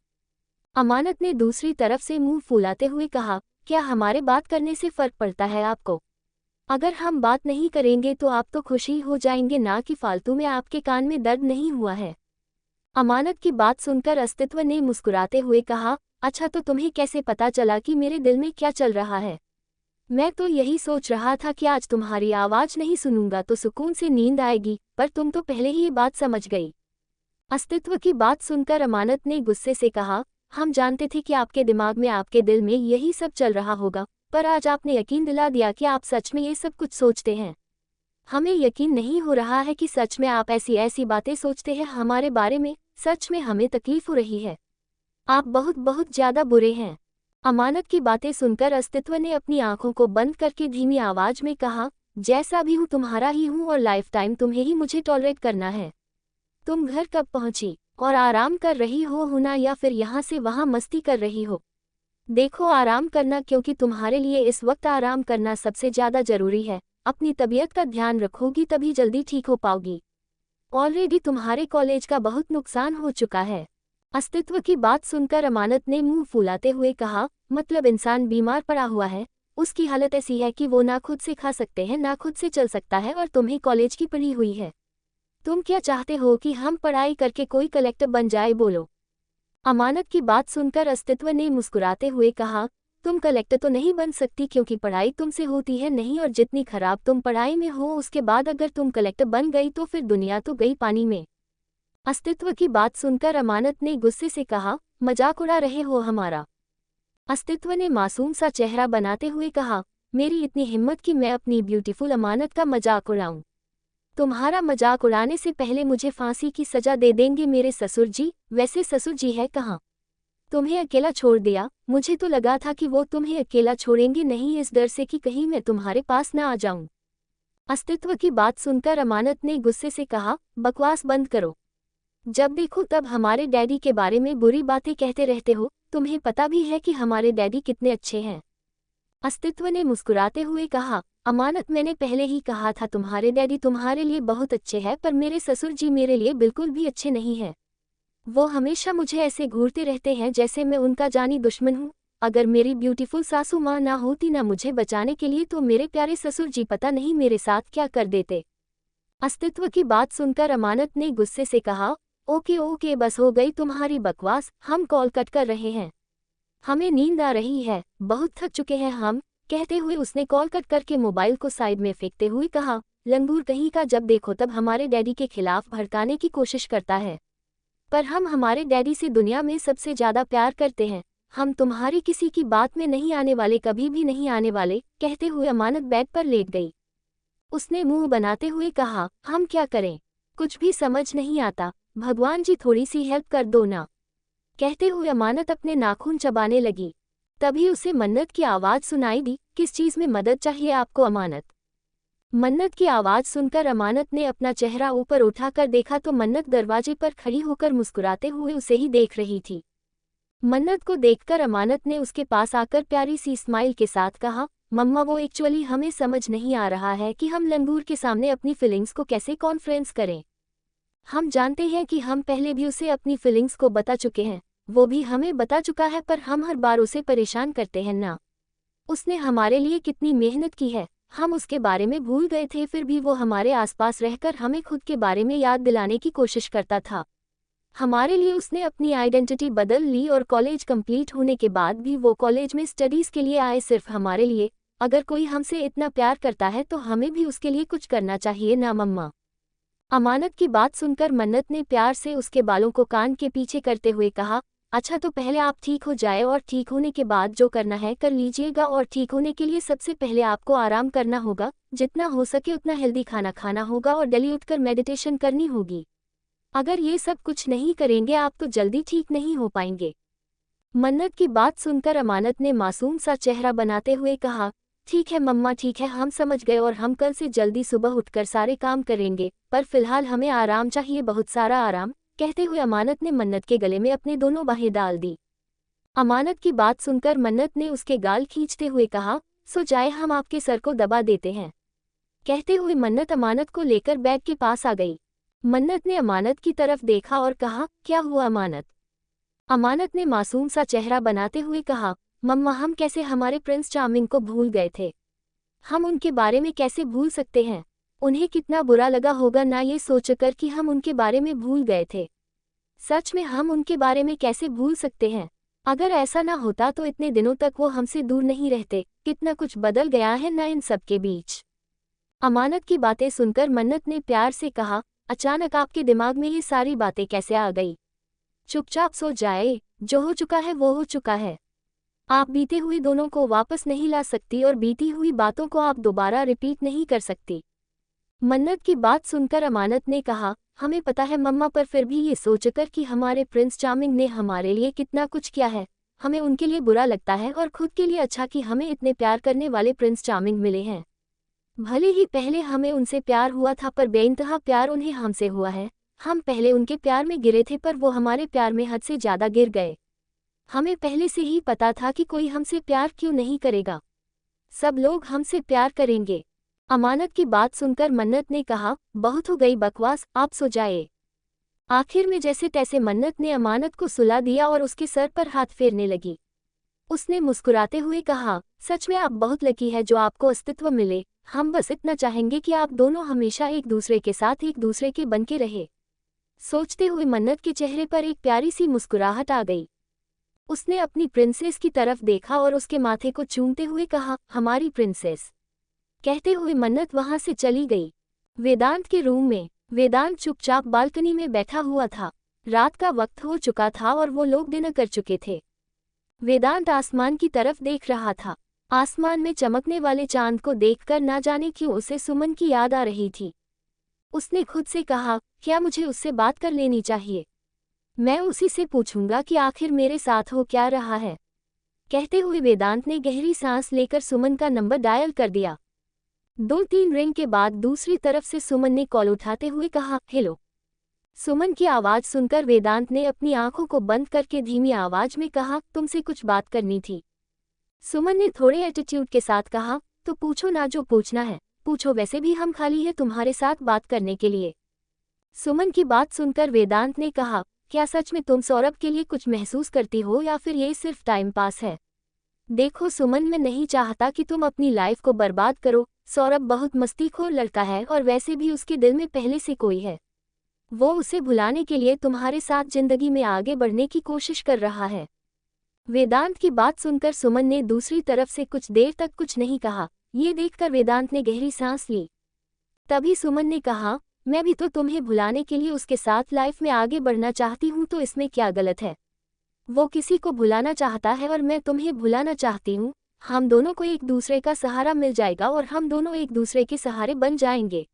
अमानत ने दूसरी तरफ से मुंह फुलाते हुए कहा, क्या हमारे बात करने से फर्क पड़ता है आपको? अगर हम बात नहीं करेंगे तो आप तो खुश ही हो जाएंगे ना, कि फालतू में आपके कान में दर्द नहीं हुआ है? अमानत की बात सुनकर अस्तित्व ने मुस्कुराते हुए कहा, अच्छा तो तुम्हें कैसे पता चला कि मेरे दिल में क्या चल रहा है? मैं तो यही सोच रहा था कि आज तुम्हारी आवाज नहीं सुनूंगा तो सुकून से नींद आएगी, पर तुम तो पहले ही ये बात समझ गई। अस्तित्व की बात सुनकर अमानत ने गुस्से से कहा, हम जानते थे कि आपके दिमाग में, आपके दिल में यही सब चल रहा होगा, पर आज आपने यकीन दिला दिया कि आप सच में ये सब कुछ सोचते हैं। हमें यकीन नहीं हो रहा है कि सच में आप ऐसी ऐसी बातें सोचते हैं हमारे बारे में। सच में हमें तकलीफ हो रही है। आप बहुत बहुत ज्यादा बुरे हैं। अमानत की बातें सुनकर अस्तित्व ने अपनी आंखों को बंद करके धीमी आवाज में कहा, जैसा भी हूँ तुम्हारा ही हूँ और लाइफ टाइम तुम्हें ही मुझे टॉलरेट करना है। तुम घर कब पहुंची और आराम कर रही हो ना, या फिर यहाँ से वहाँ मस्ती कर रही हो? देखो, आराम करना, क्योंकि तुम्हारे लिए इस वक्त आराम करना सबसे ज्यादा जरूरी है। अपनी तबीयत का ध्यान रखोगी तभी जल्दी ठीक हो पाओगी। ऑलरेडी तुम्हारे कॉलेज का बहुत नुकसान हो चुका है। अस्तित्व की बात सुनकर अमानत ने मुंह फुलाते हुए कहा, मतलब इंसान बीमार पड़ा हुआ है, उसकी हालत ऐसी है कि वो ना खुद से खा सकते हैं ना खुद से चल सकता है, और तुम्हें कॉलेज की पढ़ी हुई है। तुम क्या चाहते हो कि हम पढ़ाई करके कोई कलेक्टर बन जाए? बोलो। अमानत की बात सुनकर अस्तित्व ने मुस्कुराते हुए कहा, तुम कलेक्टर तो नहीं बन सकती क्योंकि पढ़ाई तुमसे होती है नहीं, और जितनी खराब तुम पढ़ाई में हो उसके बाद अगर तुम कलेक्टर बन गई तो फिर दुनिया तो गई पानी में। अस्तित्व की बात सुनकर अमानत ने गुस्से से कहा, मजाक उड़ा रहे हो हमारा? अस्तित्व ने मासूम सा चेहरा बनाते हुए कहा, मेरी इतनी हिम्मत कि मैं अपनी ब्यूटीफुल अमानत का मजाक उड़ाऊं? तुम्हारा मजाक उड़ाने से पहले मुझे फांसी की सजा दे देंगे मेरे ससुर जी। वैसे ससुर जी है कहाँ? तुम्हें अकेला छोड़ दिया? मुझे तो लगा था कि वो तुम्हें अकेला छोड़ेंगे नहीं, इस डर से कि कहीं मैं तुम्हारे पास न आ जाऊं। अस्तित्व की बात सुनकर अमानत ने गुस्से से कहा, बकवास बंद करो। जब देखो तब हमारे डैडी के बारे में बुरी बातें कहते रहते हो। तुम्हें पता भी है कि हमारे डैडी कितने अच्छे हैं? अस्तित्व ने मुस्कुराते हुए कहा, अमानत, मैंने पहले ही कहा था तुम्हारे डैडी तुम्हारे लिए बहुत अच्छे हैं, पर मेरे ससुर जी मेरे लिए बिल्कुल भी अच्छे नहीं हैं। वो हमेशा मुझे ऐसे घूरते रहते हैं जैसे मैं उनका जानी दुश्मन हूँ। अगर मेरी ब्यूटीफुल सासू माँ ना होती ना मुझे बचाने के लिए, तो मेरे प्यारे ससुर जी पता नहीं मेरे साथ क्या कर देते। अस्तित्व की बात सुनकर अमानत ने गुस्से से कहा, ओके ओके, बस हो गई तुम्हारी बकवास, हम कॉल कट कर रहे हैं। हमें नींद आ रही है, बहुत थक चुके हैं हम। कहते हुए उसने कॉल कट करके मोबाइल को साइड में फेंकते हुए कहा, लंगूर कहीं का, जब देखो तब हमारे डैडी के खिलाफ भड़काने की कोशिश करता है। पर हम हमारे डैडी से दुनिया में सबसे ज्यादा प्यार करते हैं। हम तुम्हारी किसी की बात में नहीं आने वाले, कभी भी नहीं आने वाले। कहते हुए अमानत बेड पर लेट गई। उसने मुंह बनाते हुए कहा, हम क्या करें? कुछ भी समझ नहीं आता। भगवान जी थोड़ी सी हेल्प कर दो ना। कहते हुए अमानत अपने नाखून चबाने लगी। तभी उसे मन्नत की आवाज सुनाई दी, किस चीज में मदद चाहिए आपको अमानत? मन्नत की आवाज सुनकर अमानत ने अपना चेहरा ऊपर उठाकर देखा तो मन्नत दरवाजे पर खड़ी होकर मुस्कुराते हुए उसे ही देख रही थी। मन्नत को देखकर अमानत ने उसके पास आकर प्यारी सी स्माइल के साथ कहा, मम्मा, वो एक्चुअली हमें समझ नहीं आ रहा है कि हम लंगूर के सामने अपनी फीलिंग्स को कैसे कॉन्फ्रेंस करें। हम जानते हैं कि हम पहले भी उसे अपनी फीलिंग्स को बता चुके हैं, वो भी हमें बता चुका है, पर हम हर बार उसे परेशान करते हैं ना। उसने हमारे लिए कितनी मेहनत की है, हम उसके बारे में भूल गए थे, फिर भी वो हमारे आसपास रहकर हमें खुद के बारे में याद दिलाने की कोशिश करता था। हमारे लिए उसने अपनी आइडेंटिटी बदल ली, और कॉलेज कंप्लीट होने के बाद भी वो कॉलेज में स्टडीज़ के लिए आए, सिर्फ हमारे लिए। अगर कोई हमसे इतना प्यार करता है तो हमें भी उसके लिए कुछ करना चाहिए ना मम्मा। अमानत की बात सुनकर मन्नत ने प्यार से उसके बालों को कान के पीछे करते हुए कहा, अच्छा तो पहले आप ठीक हो जाए, और ठीक होने के बाद जो करना है कर लीजिएगा। और ठीक होने के लिए सबसे पहले आपको आराम करना होगा, जितना हो सके उतना हेल्दी खाना खाना होगा, और डेली उठकर मेडिटेशन करनी होगी। अगर ये सब कुछ नहीं करेंगे आप तो जल्दी ठीक नहीं हो पाएंगे। मन्नत की बात सुनकर अमानत ने मासूम सा चेहरा बनाते हुए कहा, ठीक है मम्मा, ठीक है, हम समझ गए, और हम कल से जल्दी सुबह उठकर सारे काम करेंगे, पर फिलहाल हमें आराम चाहिए, बहुत सारा आराम। कहते हुए अमानत ने मन्नत के गले में अपने दोनों बाहें डाल दी। अमानत की बात सुनकर मन्नत ने उसके गाल खींचते हुए कहा, सो जाए, हम आपके सर को दबा देते हैं। कहते हुए मन्नत अमानत को लेकर बेड के पास आ गई। मन्नत ने अमानत की तरफ देखा और कहा, क्या हुआ अमानत? अमानत ने मासूम सा चेहरा बनाते हुए कहा, मम्मा, हम कैसे हमारे प्रिंस चार्मिंग को भूल गए थे? हम उनके बारे में कैसे भूल सकते हैं? उन्हें कितना बुरा लगा होगा ना ये सोचकर कि हम उनके बारे में भूल गए थे। सच में हम उनके बारे में कैसे भूल सकते हैं? अगर ऐसा ना होता तो इतने दिनों तक वो हमसे दूर नहीं रहते। कितना कुछ बदल गया है ना इन सब के बीच। अमानत की बातें सुनकर मन्नत ने प्यार से कहा, अचानक आपके दिमाग में ये सारी बातें कैसे आ गई? चुपचाप सो जाए, जो हो चुका है वो हो चुका है। आप बीते हुए दोनों को वापस नहीं ला सकती और बीती हुई बातों को आप दोबारा रिपीट नहीं कर सकती। मन्नत की बात सुनकर अमानत ने कहा, हमें पता है मम्मा, पर फिर भी ये सोचकर कि हमारे प्रिंस चार्मिंग ने हमारे लिए कितना कुछ किया है, हमें उनके लिए बुरा लगता है और खुद के लिए अच्छा कि हमें इतने प्यार करने वाले प्रिंस चार्मिंग मिले हैं। भले ही पहले हमें उनसे प्यार हुआ था, पर बेइंतहा प्यार उन्हें हमसे हुआ है। हम पहले उनके प्यार में गिरे थे, पर वो हमारे प्यार में हद से ज़्यादा गिर गए। हमें पहले से ही पता था कि कोई हमसे प्यार क्यों नहीं करेगा, सब लोग हमसे प्यार करेंगे। अमानत की बात सुनकर मन्नत ने कहा, बहुत हो गई बकवास, आप सो जाए। आखिर में जैसे तैसे मन्नत ने अमानत को सुला दिया और उसके सर पर हाथ फेरने लगी। उसने मुस्कुराते हुए कहा, सच में आप बहुत लकी है जो आपको अस्तित्व मिले। हम बस इतना चाहेंगे कि आप दोनों हमेशा एक दूसरे के साथ एक दूसरे के बन के रहे। सोचते हुए मन्नत के चेहरे पर एक प्यारी सी मुस्कुराहट आ गई। उसने अपनी प्रिंसेस की तरफ देखा और उसके माथे को चूमते हुए कहा, हमारी प्रिंसेस। कहते हुए मन्नत वहां से चली गई। वेदांत के रूम में वेदांत चुपचाप बालकनी में बैठा हुआ था। रात का वक्त हो चुका था और वो लोग डिनर कर चुके थे। वेदांत आसमान की तरफ देख रहा था। आसमान में चमकने वाले चांद को देखकर ना जाने क्यों उसे सुमन की याद आ रही थी। उसने खुद से कहा, क्या मुझे उससे बात कर लेनी चाहिए? मैं उसी से पूछूंगा कि आखिर मेरे साथ हो क्या रहा है। कहते हुए वेदांत ने गहरी सांस लेकर सुमन का नंबर डायल कर दिया। 2-3 रिंग के बाद दूसरी तरफ से सुमन ने कॉल उठाते हुए कहा, हेलो। सुमन की आवाज़ सुनकर वेदांत ने अपनी आंखों को बंद करके धीमी आवाज में कहा, तुमसे कुछ बात करनी थी। सुमन ने थोड़े एटीट्यूड के साथ कहा, तो पूछो ना, जो पूछना है पूछो, वैसे भी हम खाली है तुम्हारे साथ बात करने के लिए। सुमन की बात सुनकर वेदांत ने कहा, क्या सच में तुम सौरभ के लिए कुछ महसूस करती हो या फिर ये सिर्फ टाइम पास है? देखो सुमन, मैं नहीं चाहता कि तुम अपनी लाइफ को बर्बाद करो। सौरभ बहुत मस्तीखोर लड़का है और वैसे भी उसके दिल में पहले से कोई है। वो उसे भुलाने के लिए तुम्हारे साथ जिंदगी में आगे बढ़ने की कोशिश कर रहा है। वेदांत की बात सुनकर सुमन ने दूसरी तरफ से कुछ देर तक कुछ नहीं कहा। ये देखकर वेदांत ने गहरी सांस ली। तभी सुमन ने कहा, मैं भी तो तुम्हें भुलाने के लिए उसके साथ लाइफ में आगे बढ़ना चाहती हूँ, तो इसमें क्या गलत है? वो किसी को भुलाना चाहता है और मैं तुम्हें भुलाना चाहती हूँ। हम दोनों को एक दूसरे का सहारा मिल जाएगा और हम दोनों एक दूसरे के सहारे बन जाएंगे।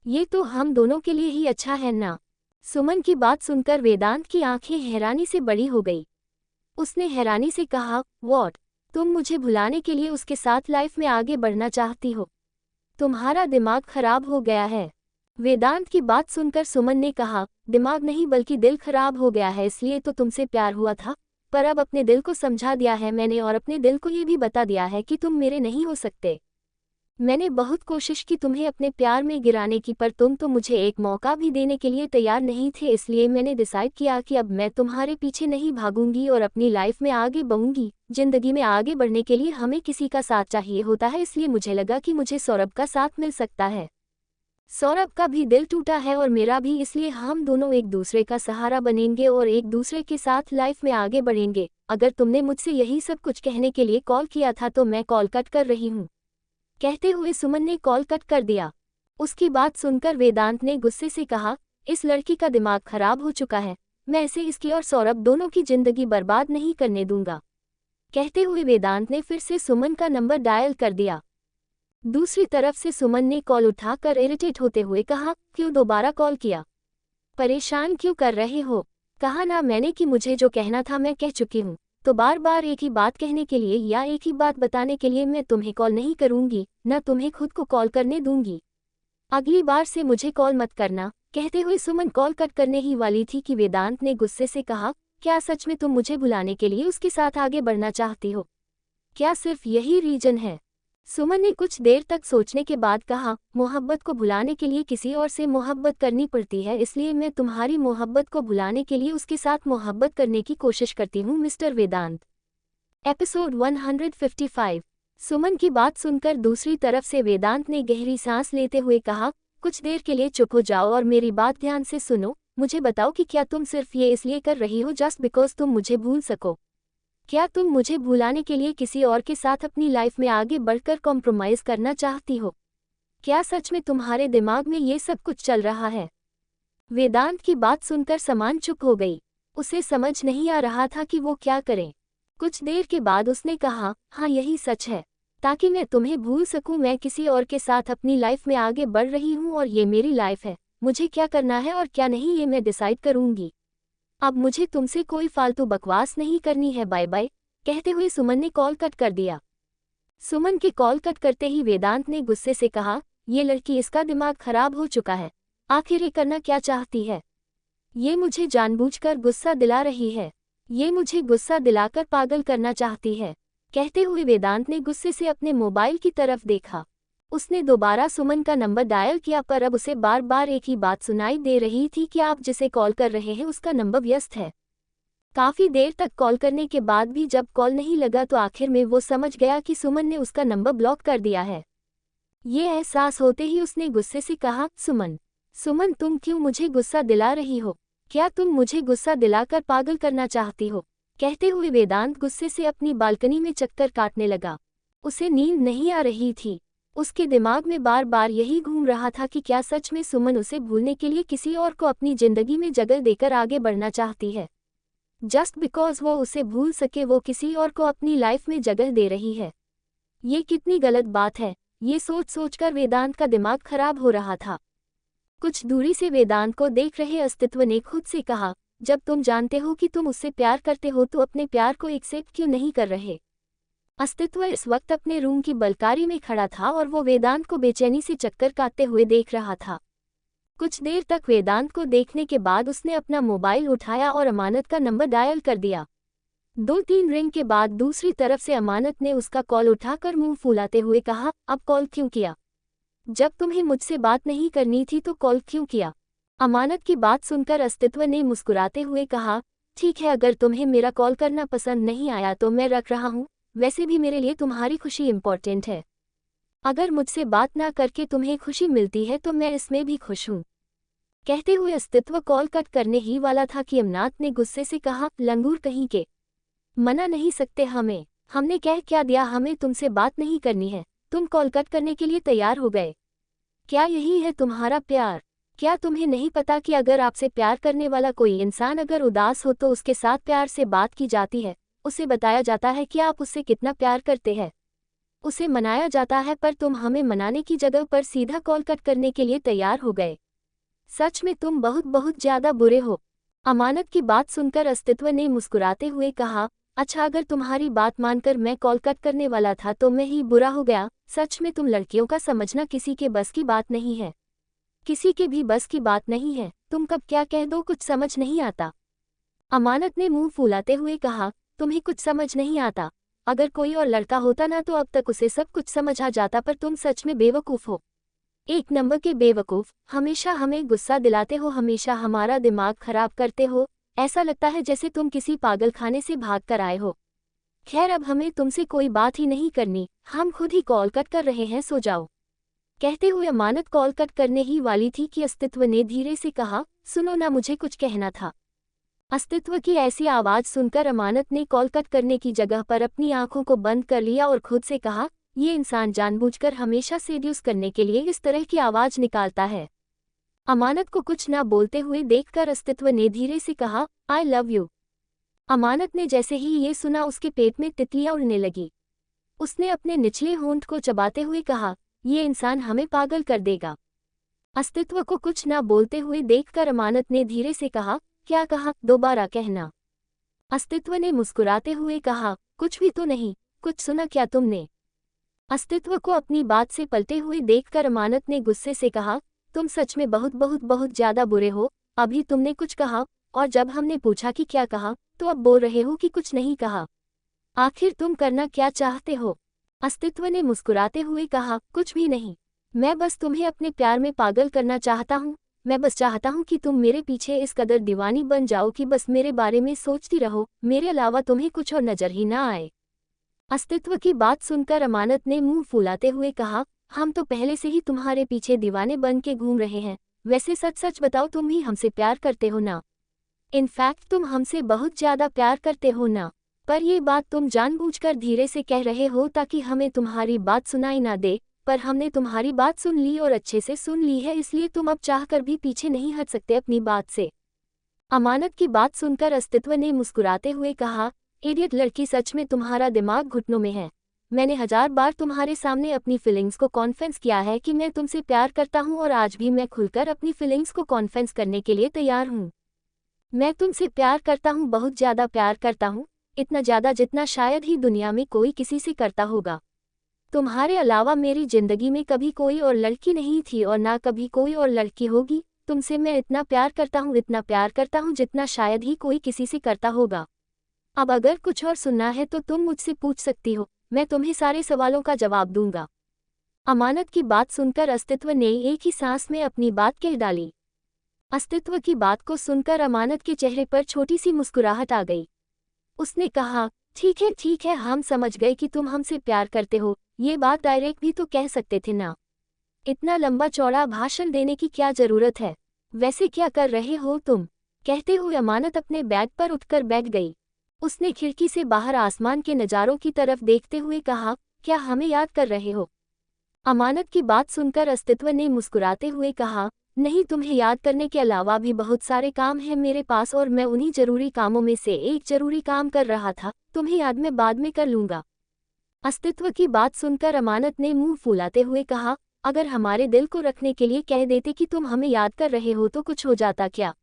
ये तो हम दोनों के लिए ही अच्छा है ना? सुमन की बात सुनकर वेदांत की आंखें हैरानी से बड़ी हो गई। उसने हैरानी से कहा, व्हाट? तुम मुझे भुलाने के लिए उसके साथ लाइफ में आगे बढ़ना चाहती हो? तुम्हारा दिमाग खराब हो गया है। वेदांत की बात सुनकर सुमन ने कहा, दिमाग नहीं बल्कि दिल खराब हो गया है, इसलिए तो तुमसे प्यार हुआ था, पर अब अपने दिल को समझा दिया है मैंने और अपने दिल को ये भी बता दिया है कि तुम मेरे नहीं हो सकते। मैंने बहुत कोशिश की तुम्हें अपने प्यार में गिराने की, पर तुम तो मुझे एक मौका भी देने के लिए तैयार नहीं थे। इसलिए मैंने डिसाइड किया कि अब मैं तुम्हारे पीछे नहीं भागूंगी और अपनी लाइफ में आगे बढ़ूंगी। जिंदगी में आगे बढ़ने के लिए हमें किसी का साथ चाहिए होता है, इसलिए मुझे लगा कि मुझे सौरभ का साथ मिल सकता है। सौरभ का भी दिल टूटा है और मेरा भी, इसलिए हम दोनों एक दूसरे का सहारा बनेंगे और एक दूसरे के साथ लाइफ में आगे बढ़ेंगे। अगर तुमने मुझसे यही सब कुछ कहने के लिए कॉल किया था तो मैं कॉल कट कर रही हूँ। कहते हुए सुमन ने कॉल कट कर दिया। उसकी बात सुनकर वेदांत ने गुस्से से कहा, इस लड़की का दिमाग खराब हो चुका है, मैं इसे इसकी और सौरभ दोनों की जिंदगी बर्बाद नहीं करने दूंगा। कहते हुए वेदांत ने फिर से सुमन का नंबर डायल कर दिया। दूसरी तरफ से सुमन ने कॉल उठाकर इरिटेट होते हुए कहा, क्यों दोबारा कॉल किया? परेशान क्यों कर रहे हो? कहा ना मैंने कि मुझे जो कहना था मैं कह चुकी हूँ, तो बार बार एक ही बात कहने के लिए या एक ही बात बताने के लिए मैं तुम्हें कॉल नहीं करूंगी, न तुम्हें खुद को कॉल करने दूंगी। अगली बार से मुझे कॉल मत करना। कहते हुए सुमन कॉल कट करने ही वाली थी कि वेदांत ने गुस्से से कहा, क्या सच में तुम मुझे भुलाने के लिए उसके साथ आगे बढ़ना चाहती हो? क्या सिर्फ यही रीजन है? सुमन ने कुछ देर तक सोचने के बाद कहा, मोहब्बत को भुलाने के लिए किसी और से मोहब्बत करनी पड़ती है, इसलिए मैं तुम्हारी मोहब्बत को भुलाने के लिए उसके साथ मोहब्बत करने की कोशिश करती हूँ मिस्टर वेदांत। एपिसोड 155। सुमन की बात सुनकर दूसरी तरफ से वेदांत ने गहरी सांस लेते हुए कहा, कुछ देर के लिए चुप हो जाओ और मेरी बात ध्यान से सुनो। मुझे बताओ कि क्या तुम सिर्फ ये इसलिए कर रही हो जस्ट बिकॉज तुम मुझे भूल सको? क्या तुम मुझे भुलाने के लिए किसी और के साथ अपनी लाइफ में आगे बढ़कर कॉम्प्रोमाइज़ करना चाहती हो? क्या सच में तुम्हारे दिमाग में ये सब कुछ चल रहा है? वेदांत की बात सुनकर समान चुप हो गई। उसे समझ नहीं आ रहा था कि वो क्या करे। कुछ देर के बाद उसने कहा, हाँ यही सच है। ताकि मैं तुम्हें भूल सकूं, मैं किसी और के साथ अपनी लाइफ में आगे बढ़ रही हूं और ये मेरी लाइफ है। मुझे क्या करना है और क्या नहीं ये मैं डिसाइड करूंगी। अब मुझे तुमसे कोई फालतू बकवास नहीं करनी है, बाय बाय। कहते हुए सुमन ने कॉल कट कर दिया। सुमन के कॉल कट करते ही वेदांत ने गुस्से से कहा, ये लड़की, इसका दिमाग खराब हो चुका है। आखिर ये करना क्या चाहती है? ये मुझे जानबूझकर गुस्सा दिला रही है। ये मुझे गुस्सा दिलाकर पागल करना चाहती है। कहते हुए वेदांत ने गुस्से से अपने मोबाइल की तरफ देखा। उसने दोबारा सुमन का नंबर डायल किया, पर अब उसे बार बार एक ही बात सुनाई दे रही थी कि आप जिसे कॉल कर रहे हैं उसका नंबर व्यस्त है। काफी देर तक कॉल करने के बाद भी जब कॉल नहीं लगा तो आखिर में वो समझ गया कि सुमन ने उसका नंबर ब्लॉक कर दिया है। ये एहसास होते ही उसने गुस्से से कहा, सुमन, सुमन तुम क्यों मुझे गुस्सा दिला रही हो? क्या तुम मुझे गुस्सा दिलाकर पागल करना चाहती हो? कहते हुए वेदांत गुस्से से अपनी बालकनी में चक्कर काटने लगा। उसे नींद नहीं आ रही थी। उसके दिमाग में बार बार यही घूम रहा था कि क्या सच में सुमन उसे भूलने के लिए किसी और को अपनी जिंदगी में जगह देकर आगे बढ़ना चाहती है। जस्ट बिकॉज वो उसे भूल सके वो किसी और को अपनी लाइफ में जगह दे रही है। ये कितनी गलत बात है। ये सोच सोचकर वेदांत का दिमाग खराब हो रहा था। कुछ दूरी से वेदांत को देख रहे अस्तित्व ने खुद से कहा, जब तुम जानते हो कि तुम उससे प्यार करते हो तो अपने प्यार को एक्सेप्ट क्यों नहीं कर रहे? अस्तित्व इस वक्त अपने रूम की बलकारी में खड़ा था और वो वेदांत को बेचैनी से चक्कर काटते हुए देख रहा था। कुछ देर तक वेदांत को देखने के बाद उसने अपना मोबाइल उठाया और अमानत का नंबर डायल कर दिया। 2-3 रिंग के बाद दूसरी तरफ से अमानत ने उसका कॉल उठाकर मुंह फुलाते हुए कहा, अब कॉल क्यों किया? जब तुम्हें मुझसे बात नहीं करनी थी तो कॉल क्यों किया? अमानत की बात सुनकर अस्तित्व ने मुस्कुराते हुए कहा, ठीक है, अगर तुम्हें मेरा कॉल करना पसंद नहीं आया तो मैं रख रहा हूँ। वैसे भी मेरे लिए तुम्हारी खुशी इम्पोर्टेंट है। अगर मुझसे बात ना करके तुम्हें खुशी मिलती है तो मैं इसमें भी खुश हूँ। कहते हुए अस्तित्व कॉल कट करने ही वाला था कि अमानत ने गुस्से से कहा, लंगूर कहीं के, मना नहीं सकते हमें। हमने कह क्या दिया? हमें तुमसे बात नहीं करनी है। तुम कॉल कट करने के लिए तैयार हो गए। क्या यही है तुम्हारा प्यार? क्या तुम्हें नहीं पता कि अगर आपसे प्यार करने वाला कोई इंसान अगर उदास हो तो उसके साथ प्यार से बात की जाती है, उसे बताया जाता है कि आप उससे कितना प्यार करते हैं, उसे मनाया जाता है, पर तुम हमें मनाने की जगह पर सीधा कॉल कट करने के लिए तैयार हो गए। सच में तुम बहुत बहुत ज्यादा बुरे हो। अमानत की बात सुनकर अस्तित्व ने मुस्कुराते हुए कहा, अच्छा, अगर तुम्हारी बात मानकर मैं कॉल कट करने वाला था तो मैं ही बुरा हो गया। सच में तुम लड़कियों का समझना किसी के बस की बात नहीं है। किसी के भी बस की बात नहीं है। तुम कब क्या कह दो कुछ समझ नहीं आता। अमानत ने मुंह फुलाते हुए कहा, तुम्हें कुछ समझ नहीं आता? अगर कोई और लड़का होता ना तो अब तक उसे सब कुछ समझ आ जाता, पर तुम सच में बेवकूफ़ हो। एक नंबर के बेवकूफ़। हमेशा हमें गुस्सा दिलाते हो, हमेशा हमारा दिमाग खराब करते हो। ऐसा लगता है जैसे तुम किसी पागलखाने से भाग कर आए हो। खैर, अब हमें तुमसे कोई बात ही नहीं करनी, हम खुद ही कॉल कट कर रहे हैं, सो जाओ। कहते हुए अमानत कॉल कट करने ही वाली थी कि अस्तित्व ने धीरे से कहा, सुनो ना, मुझे कुछ कहना था। अस्तित्व की ऐसी आवाज़ सुनकर अमानत ने कॉल कट करने की जगह पर अपनी आंखों को बंद कर लिया और खुद से कहा, ये इंसान जानबूझकर हमेशा सेड्यूस करने के लिए इस तरह की आवाज़ निकालता है। अमानत को कुछ ना बोलते हुए देखकर अस्तित्व ने धीरे से कहा, आई लव यू। अमानत ने जैसे ही ये सुना उसके पेट में तितलियां उड़ने लगी। उसने अपने निचले होंठ को चबाते हुए कहा, ये इंसान हमें पागल कर देगा। अस्तित्व को कुछ ना बोलते हुए देखकर अमानत ने धीरे से कहा, क्या कहा? दोबारा कहना। अस्तित्व ने मुस्कुराते हुए कहा, कुछ भी तो नहीं। कुछ सुना क्या तुमने? अस्तित्व को अपनी बात से पलटे हुए देखकर अमानत ने गुस्से से कहा, तुम सच में बहुत बहुत बहुत ज्यादा बुरे हो। अभी तुमने कुछ कहा और जब हमने पूछा कि क्या कहा तो अब बोल रहे हो कि कुछ नहीं कहा। आखिर तुम करना क्या चाहते हो? अस्तित्व ने मुस्कुराते हुए कहा, कुछ भी नहीं। मैं बस तुम्हें अपने प्यार में पागल करना चाहता हूँ। मैं बस चाहता हूँ कि तुम मेरे पीछे इस कदर दीवानी बन जाओ कि बस मेरे बारे में सोचती रहो, मेरे अलावा तुम्हें कुछ और नजर ही ना आए। अस्तित्व की बात सुनकर अमानत ने मुंह फुलाते हुए कहा, हम तो पहले से ही तुम्हारे पीछे दीवाने बन के घूम रहे हैं। वैसे सच सच बताओ, तुम ही हमसे प्यार करते हो ना? इनफैक्ट तुम हमसे बहुत ज्यादा प्यार करते हो ना? पर ये बात तुम जानबूझकर धीरे से कह रहे हो ताकि हमें तुम्हारी बात सुनाई ना दे, पर हमने तुम्हारी बात सुन ली और अच्छे से सुन ली है, इसलिए तुम अब चाहकर भी पीछे नहीं हट सकते अपनी बात से। अमानत की बात सुनकर अस्तित्व ने मुस्कुराते हुए कहा, इडियट लड़की, सच में तुम्हारा दिमाग घुटनों में है। मैंने 1000 बार तुम्हारे सामने अपनी फीलिंग्स को कॉन्फेस किया है कि मैं तुमसे प्यार करता हूँ, और आज भी मैं खुलकर अपनी फीलिंग्स को कॉन्फेस करने के लिए तैयार हूँ। मैं तुमसे प्यार करता हूँ, बहुत ज़्यादा प्यार करता हूँ, इतना ज़्यादा जितना शायद ही दुनिया में कोई किसी से करता होगा। तुम्हारे अलावा मेरी जिंदगी में कभी कोई और लड़की नहीं थी और ना कभी कोई और लड़की होगी। तुमसे मैं इतना प्यार करता हूँ, इतना प्यार करता हूँ जितना शायद ही कोई किसी से करता होगा। अब अगर कुछ और सुनना है तो तुम मुझसे पूछ सकती हो, मैं तुम्हें सारे सवालों का जवाब दूंगा। अमानत की बात सुनकर अस्तित्व ने एक ही सांस में अपनी बात कह डाली। अस्तित्व की बात को सुनकर अमानत के चेहरे पर छोटी सी मुस्कुराहट आ गई। उसने कहा, ठीक है, हम समझ गए कि तुम हमसे प्यार करते हो। ये बात डायरेक्ट भी तो कह सकते थे ना। इतना लंबा चौड़ा भाषण देने की क्या जरूरत है? वैसे क्या कर रहे हो तुम? कहते हुए अमानत अपने बैग पर उठकर बैठ गई। उसने खिड़की से बाहर आसमान के नज़ारों की तरफ देखते हुए कहा, क्या हमें याद कर रहे हो? अमानत की बात सुनकर अस्तित्व ने मुस्कुराते हुए कहा, नहीं, तुम्हें याद करने के अलावा भी बहुत सारे काम हैं मेरे पास, और मैं उन्हीं जरूरी कामों में से एक जरूरी काम कर रहा था। तुम्हें याद मैं बाद में कर लूंगा। अस्तित्व की बात सुनकर अमानत ने मुंह फुलाते हुए कहा, अगर हमारे दिल को रखने के लिए कह देते कि तुम हमें याद कर रहे हो तो कुछ हो जाता क्या?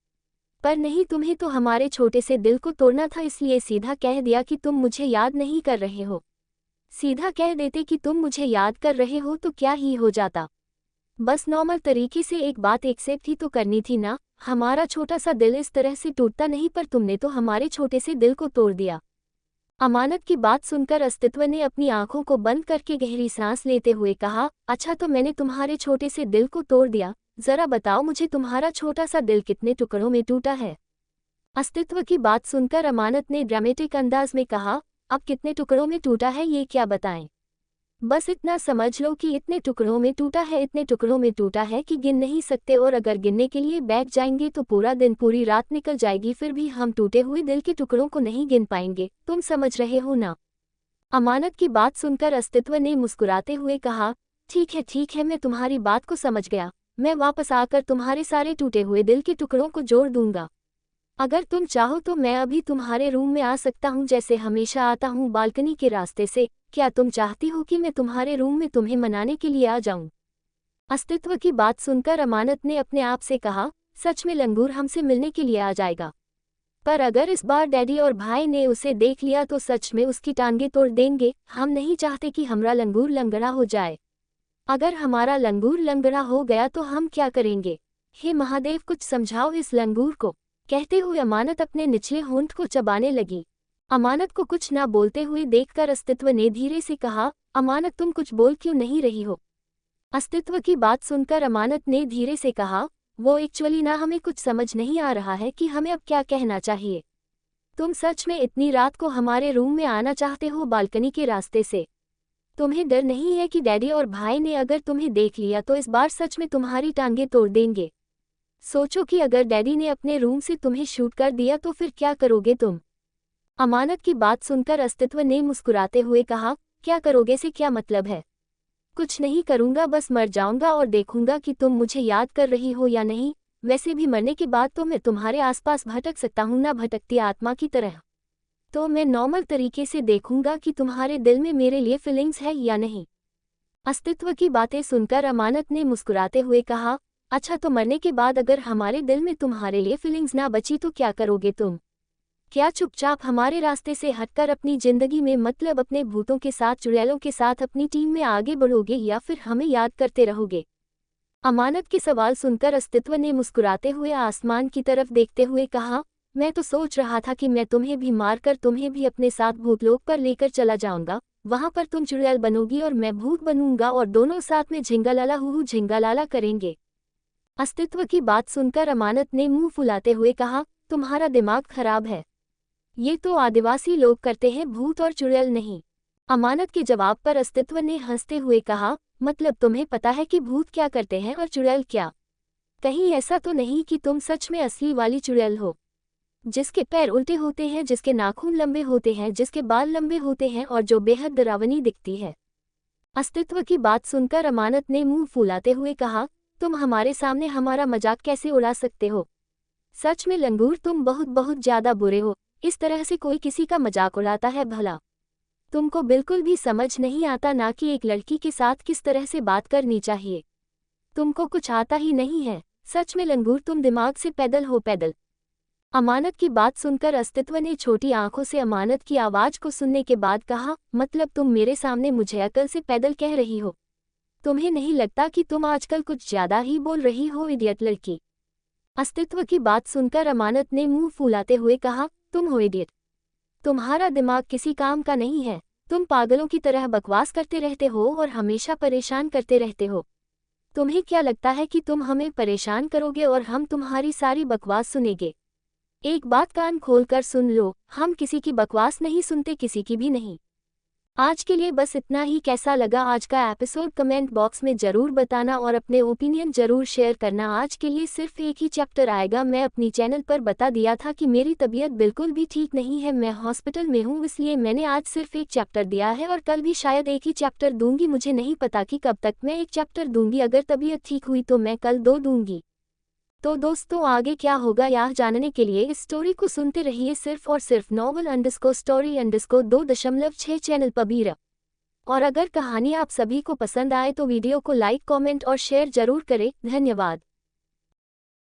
पर नहीं, तुम्हें तो हमारे छोटे से दिल को तोड़ना था, इसलिए सीधा कह दिया कि तुम मुझे याद नहीं कर रहे हो। सीधा कह देते कि तुम मुझे याद कर रहे हो तो क्या ही हो जाता। बस नॉर्मल तरीके से एक बात एक्सेप्ट ही तो करनी थी ना। हमारा छोटा सा दिल इस तरह से टूटता नहीं, पर तुमने तो हमारे छोटे से दिल को तोड़ दिया। अमानत की बात सुनकर अस्तित्व ने अपनी आंखों को बंद करके गहरी सांस लेते हुए कहा, अच्छा, तो मैंने तुम्हारे छोटे से दिल को तोड़ दिया। जरा बताओ मुझे, तुम्हारा छोटा सा दिल कितने टुकड़ों में टूटा है? अस्तित्व की बात सुनकर अमानत ने ड्रामेटिक अंदाज में कहा, अब कितने टुकड़ों में टूटा है ये क्या बताएं? बस इतना समझ लो कि इतने टुकड़ों में टूटा है, इतने टुकड़ों में टूटा है कि गिन नहीं सकते, और अगर गिनने के लिए बैठ जाएंगे तो पूरा दिन पूरी रात निकल जाएगी, फिर भी हम टूटे हुए दिल के टुकड़ों को नहीं गिन पाएंगे। तुम समझ रहे हो ना? अमानत की बात सुनकर अस्तित्व ने मुस्कुराते हुए कहा, ठीक है, मैं तुम्हारी बात को समझ गया। मैं वापस आकर तुम्हारे सारे टूटे हुए दिल के टुकड़ों को जोड़ दूंगा। अगर तुम चाहो तो मैं अभी तुम्हारे रूम में आ सकता हूँ, जैसे हमेशा आता हूँ, बालकनी के रास्ते से। क्या तुम चाहती हो कि मैं तुम्हारे रूम में तुम्हें मनाने के लिए आ जाऊं? अस्तित्व की बात सुनकर अमानत ने अपने आप से कहा, सच में लंगूर हमसे मिलने के लिए आ जाएगा। पर अगर इस बार डैडी और भाई ने उसे देख लिया तो सच में उसकी टांगें तोड़ देंगे। हम नहीं चाहते कि हमारा लंगूर लंगड़ा हो जाए। अगर हमारा लंगूर लंगड़ा हो गया तो हम क्या करेंगे? हे महादेव, कुछ समझाओ इस लंगूर को। कहते हुए अमानत अपने निचले होंठ को चबाने लगी। अमानत को कुछ ना बोलते हुए देखकर अस्तित्व ने धीरे से कहा, अमानत, तुम कुछ बोल क्यों नहीं रही हो? अस्तित्व की बात सुनकर अमानत ने धीरे से कहा, वो एक्चुअली ना, हमें कुछ समझ नहीं आ रहा है कि हमें अब क्या कहना चाहिए। तुम सच में इतनी रात को हमारे रूम में आना चाहते हो बालकनी के रास्ते से? तुम्हें डर नहीं है कि डैडी और भाई ने अगर तुम्हें देख लिया तो इस बार सच में तुम्हारी टांगें तोड़ देंगे? सोचो कि अगर डैडी ने अपने रूम से तुम्हें शूट कर दिया तो फिर क्या करोगे तुम? अमानत की बात सुनकर अस्तित्व ने मुस्कुराते हुए कहा, क्या करोगे से क्या मतलब है? कुछ नहीं करूंगा, बस मर जाऊंगा और देखूंगा कि तुम मुझे याद कर रही हो या नहीं। वैसे भी मरने के बाद तो मैं तुम्हारे आसपास भटक सकता हूं ना, भटकती आत्मा की तरह। तो मैं नॉर्मल तरीके से देखूंगा कि तुम्हारे दिल में मेरे लिए फीलिंग्स है या नहीं। अस्तित्व की बातें सुनकर अमानत ने मुस्कुराते हुए कहा, अच्छा, तो मरने के बाद अगर हमारे दिल में तुम्हारे लिए फीलिंग्स ना बची तो क्या करोगे तुम? क्या चुपचाप हमारे रास्ते से हटकर अपनी जिंदगी में, मतलब अपने भूतों के साथ, चुड़ैलों के साथ अपनी टीम में आगे बढ़ोगे, या फिर हमें याद करते रहोगे? अमानत के सवाल सुनकर अस्तित्व ने मुस्कुराते हुए आसमान की तरफ देखते हुए कहा, मैं तो सोच रहा था कि मैं तुम्हें भी मारकर तुम्हें भी अपने साथ भूतलोक पर लेकर चला जाऊंगा। वहां पर तुम चुड़ैल बनोगी और मैं भूत बनूंगा, और दोनों साथ में झिंगालाला हूहू झिंगालाला करेंगे। अस्तित्व की बात सुनकर अमानत ने मुंह फुलाते हुए कहा, तुम्हारा दिमाग खराब है। ये तो आदिवासी लोग करते हैं, भूत और चुड़ैल नहीं। अमानत के जवाब पर अस्तित्व ने हंसते हुए कहा, मतलब तुम्हें पता है कि भूत क्या करते हैं और चुड़ैल क्या? कहीं ऐसा तो नहीं कि तुम सच में असली वाली चुड़ैल हो, जिसके पैर उल्टे होते हैं, जिसके नाखून लंबे होते हैं, जिसके बाल लंबे होते हैं और जो बेहद डरावनी दिखती है? अस्तित्व की बात सुनकर अमानत ने मुंह फुलाते हुए कहा, तुम हमारे सामने हमारा मजाक कैसे उड़ा सकते हो? सच में लंगूर, तुम बहुत बहुत ज्यादा बुरे हो। इस तरह से कोई किसी का मजाक उड़ाता है भला? तुमको बिल्कुल भी समझ नहीं आता ना कि एक लड़की के साथ किस तरह से बात करनी चाहिए। तुमको कुछ आता ही नहीं है। सच में लंगूर, तुम दिमाग से पैदल हो पैदल। अमानत की बात सुनकर अस्तित्व ने छोटी आंखों से अमानत की आवाज को सुनने के बाद कहा, मतलब तुम मेरे सामने मुझे अकल से पैदल कह रही हो? तुम्हें नहीं लगता कि तुम आजकल कुछ ज्यादा ही बोल रही हो, इडियट लड़की? अस्तित्व की बात सुनकर अमानत ने मुंह फुलाते हुए कहा, तुम हो इडियट? तुम्हारा दिमाग किसी काम का नहीं है। तुम पागलों की तरह बकवास करते रहते हो और हमेशा परेशान करते रहते हो। तुम्हें क्या लगता है कि तुम हमें परेशान करोगे और हम तुम्हारी सारी बकवास सुनेंगे? एक बात कान खोलकर सुन लो, हम किसी की बकवास नहीं सुनते, किसी की भी नहीं। आज के लिए बस इतना ही। कैसा लगा आज का एपिसोड कमेंट बॉक्स में जरूर बताना और अपने ओपिनियन जरूर शेयर करना। आज के लिए सिर्फ एक ही चैप्टर आएगा। मैं अपनी चैनल पर बता दिया था कि मेरी तबीयत बिल्कुल भी ठीक नहीं है, मैं हॉस्पिटल में हूँ, इसलिए मैंने आज सिर्फ एक चैप्टर दिया है और कल भी शायद एक ही चैप्टर दूंगी। मुझे नहीं पता कि कब तक मैं एक चैप्टर दूंगी। अगर तबीयत ठीक हुई तो मैं कल 2 दूंगी। तो दोस्तों, आगे क्या होगा यह जानने के लिए इस स्टोरी को सुनते रहिए सिर्फ और सिर्फ novel_story_2.6 चैनल पर भी। और अगर कहानी आप सभी को पसंद आए तो वीडियो को लाइक, कमेंट और शेयर जरूर करें। धन्यवाद।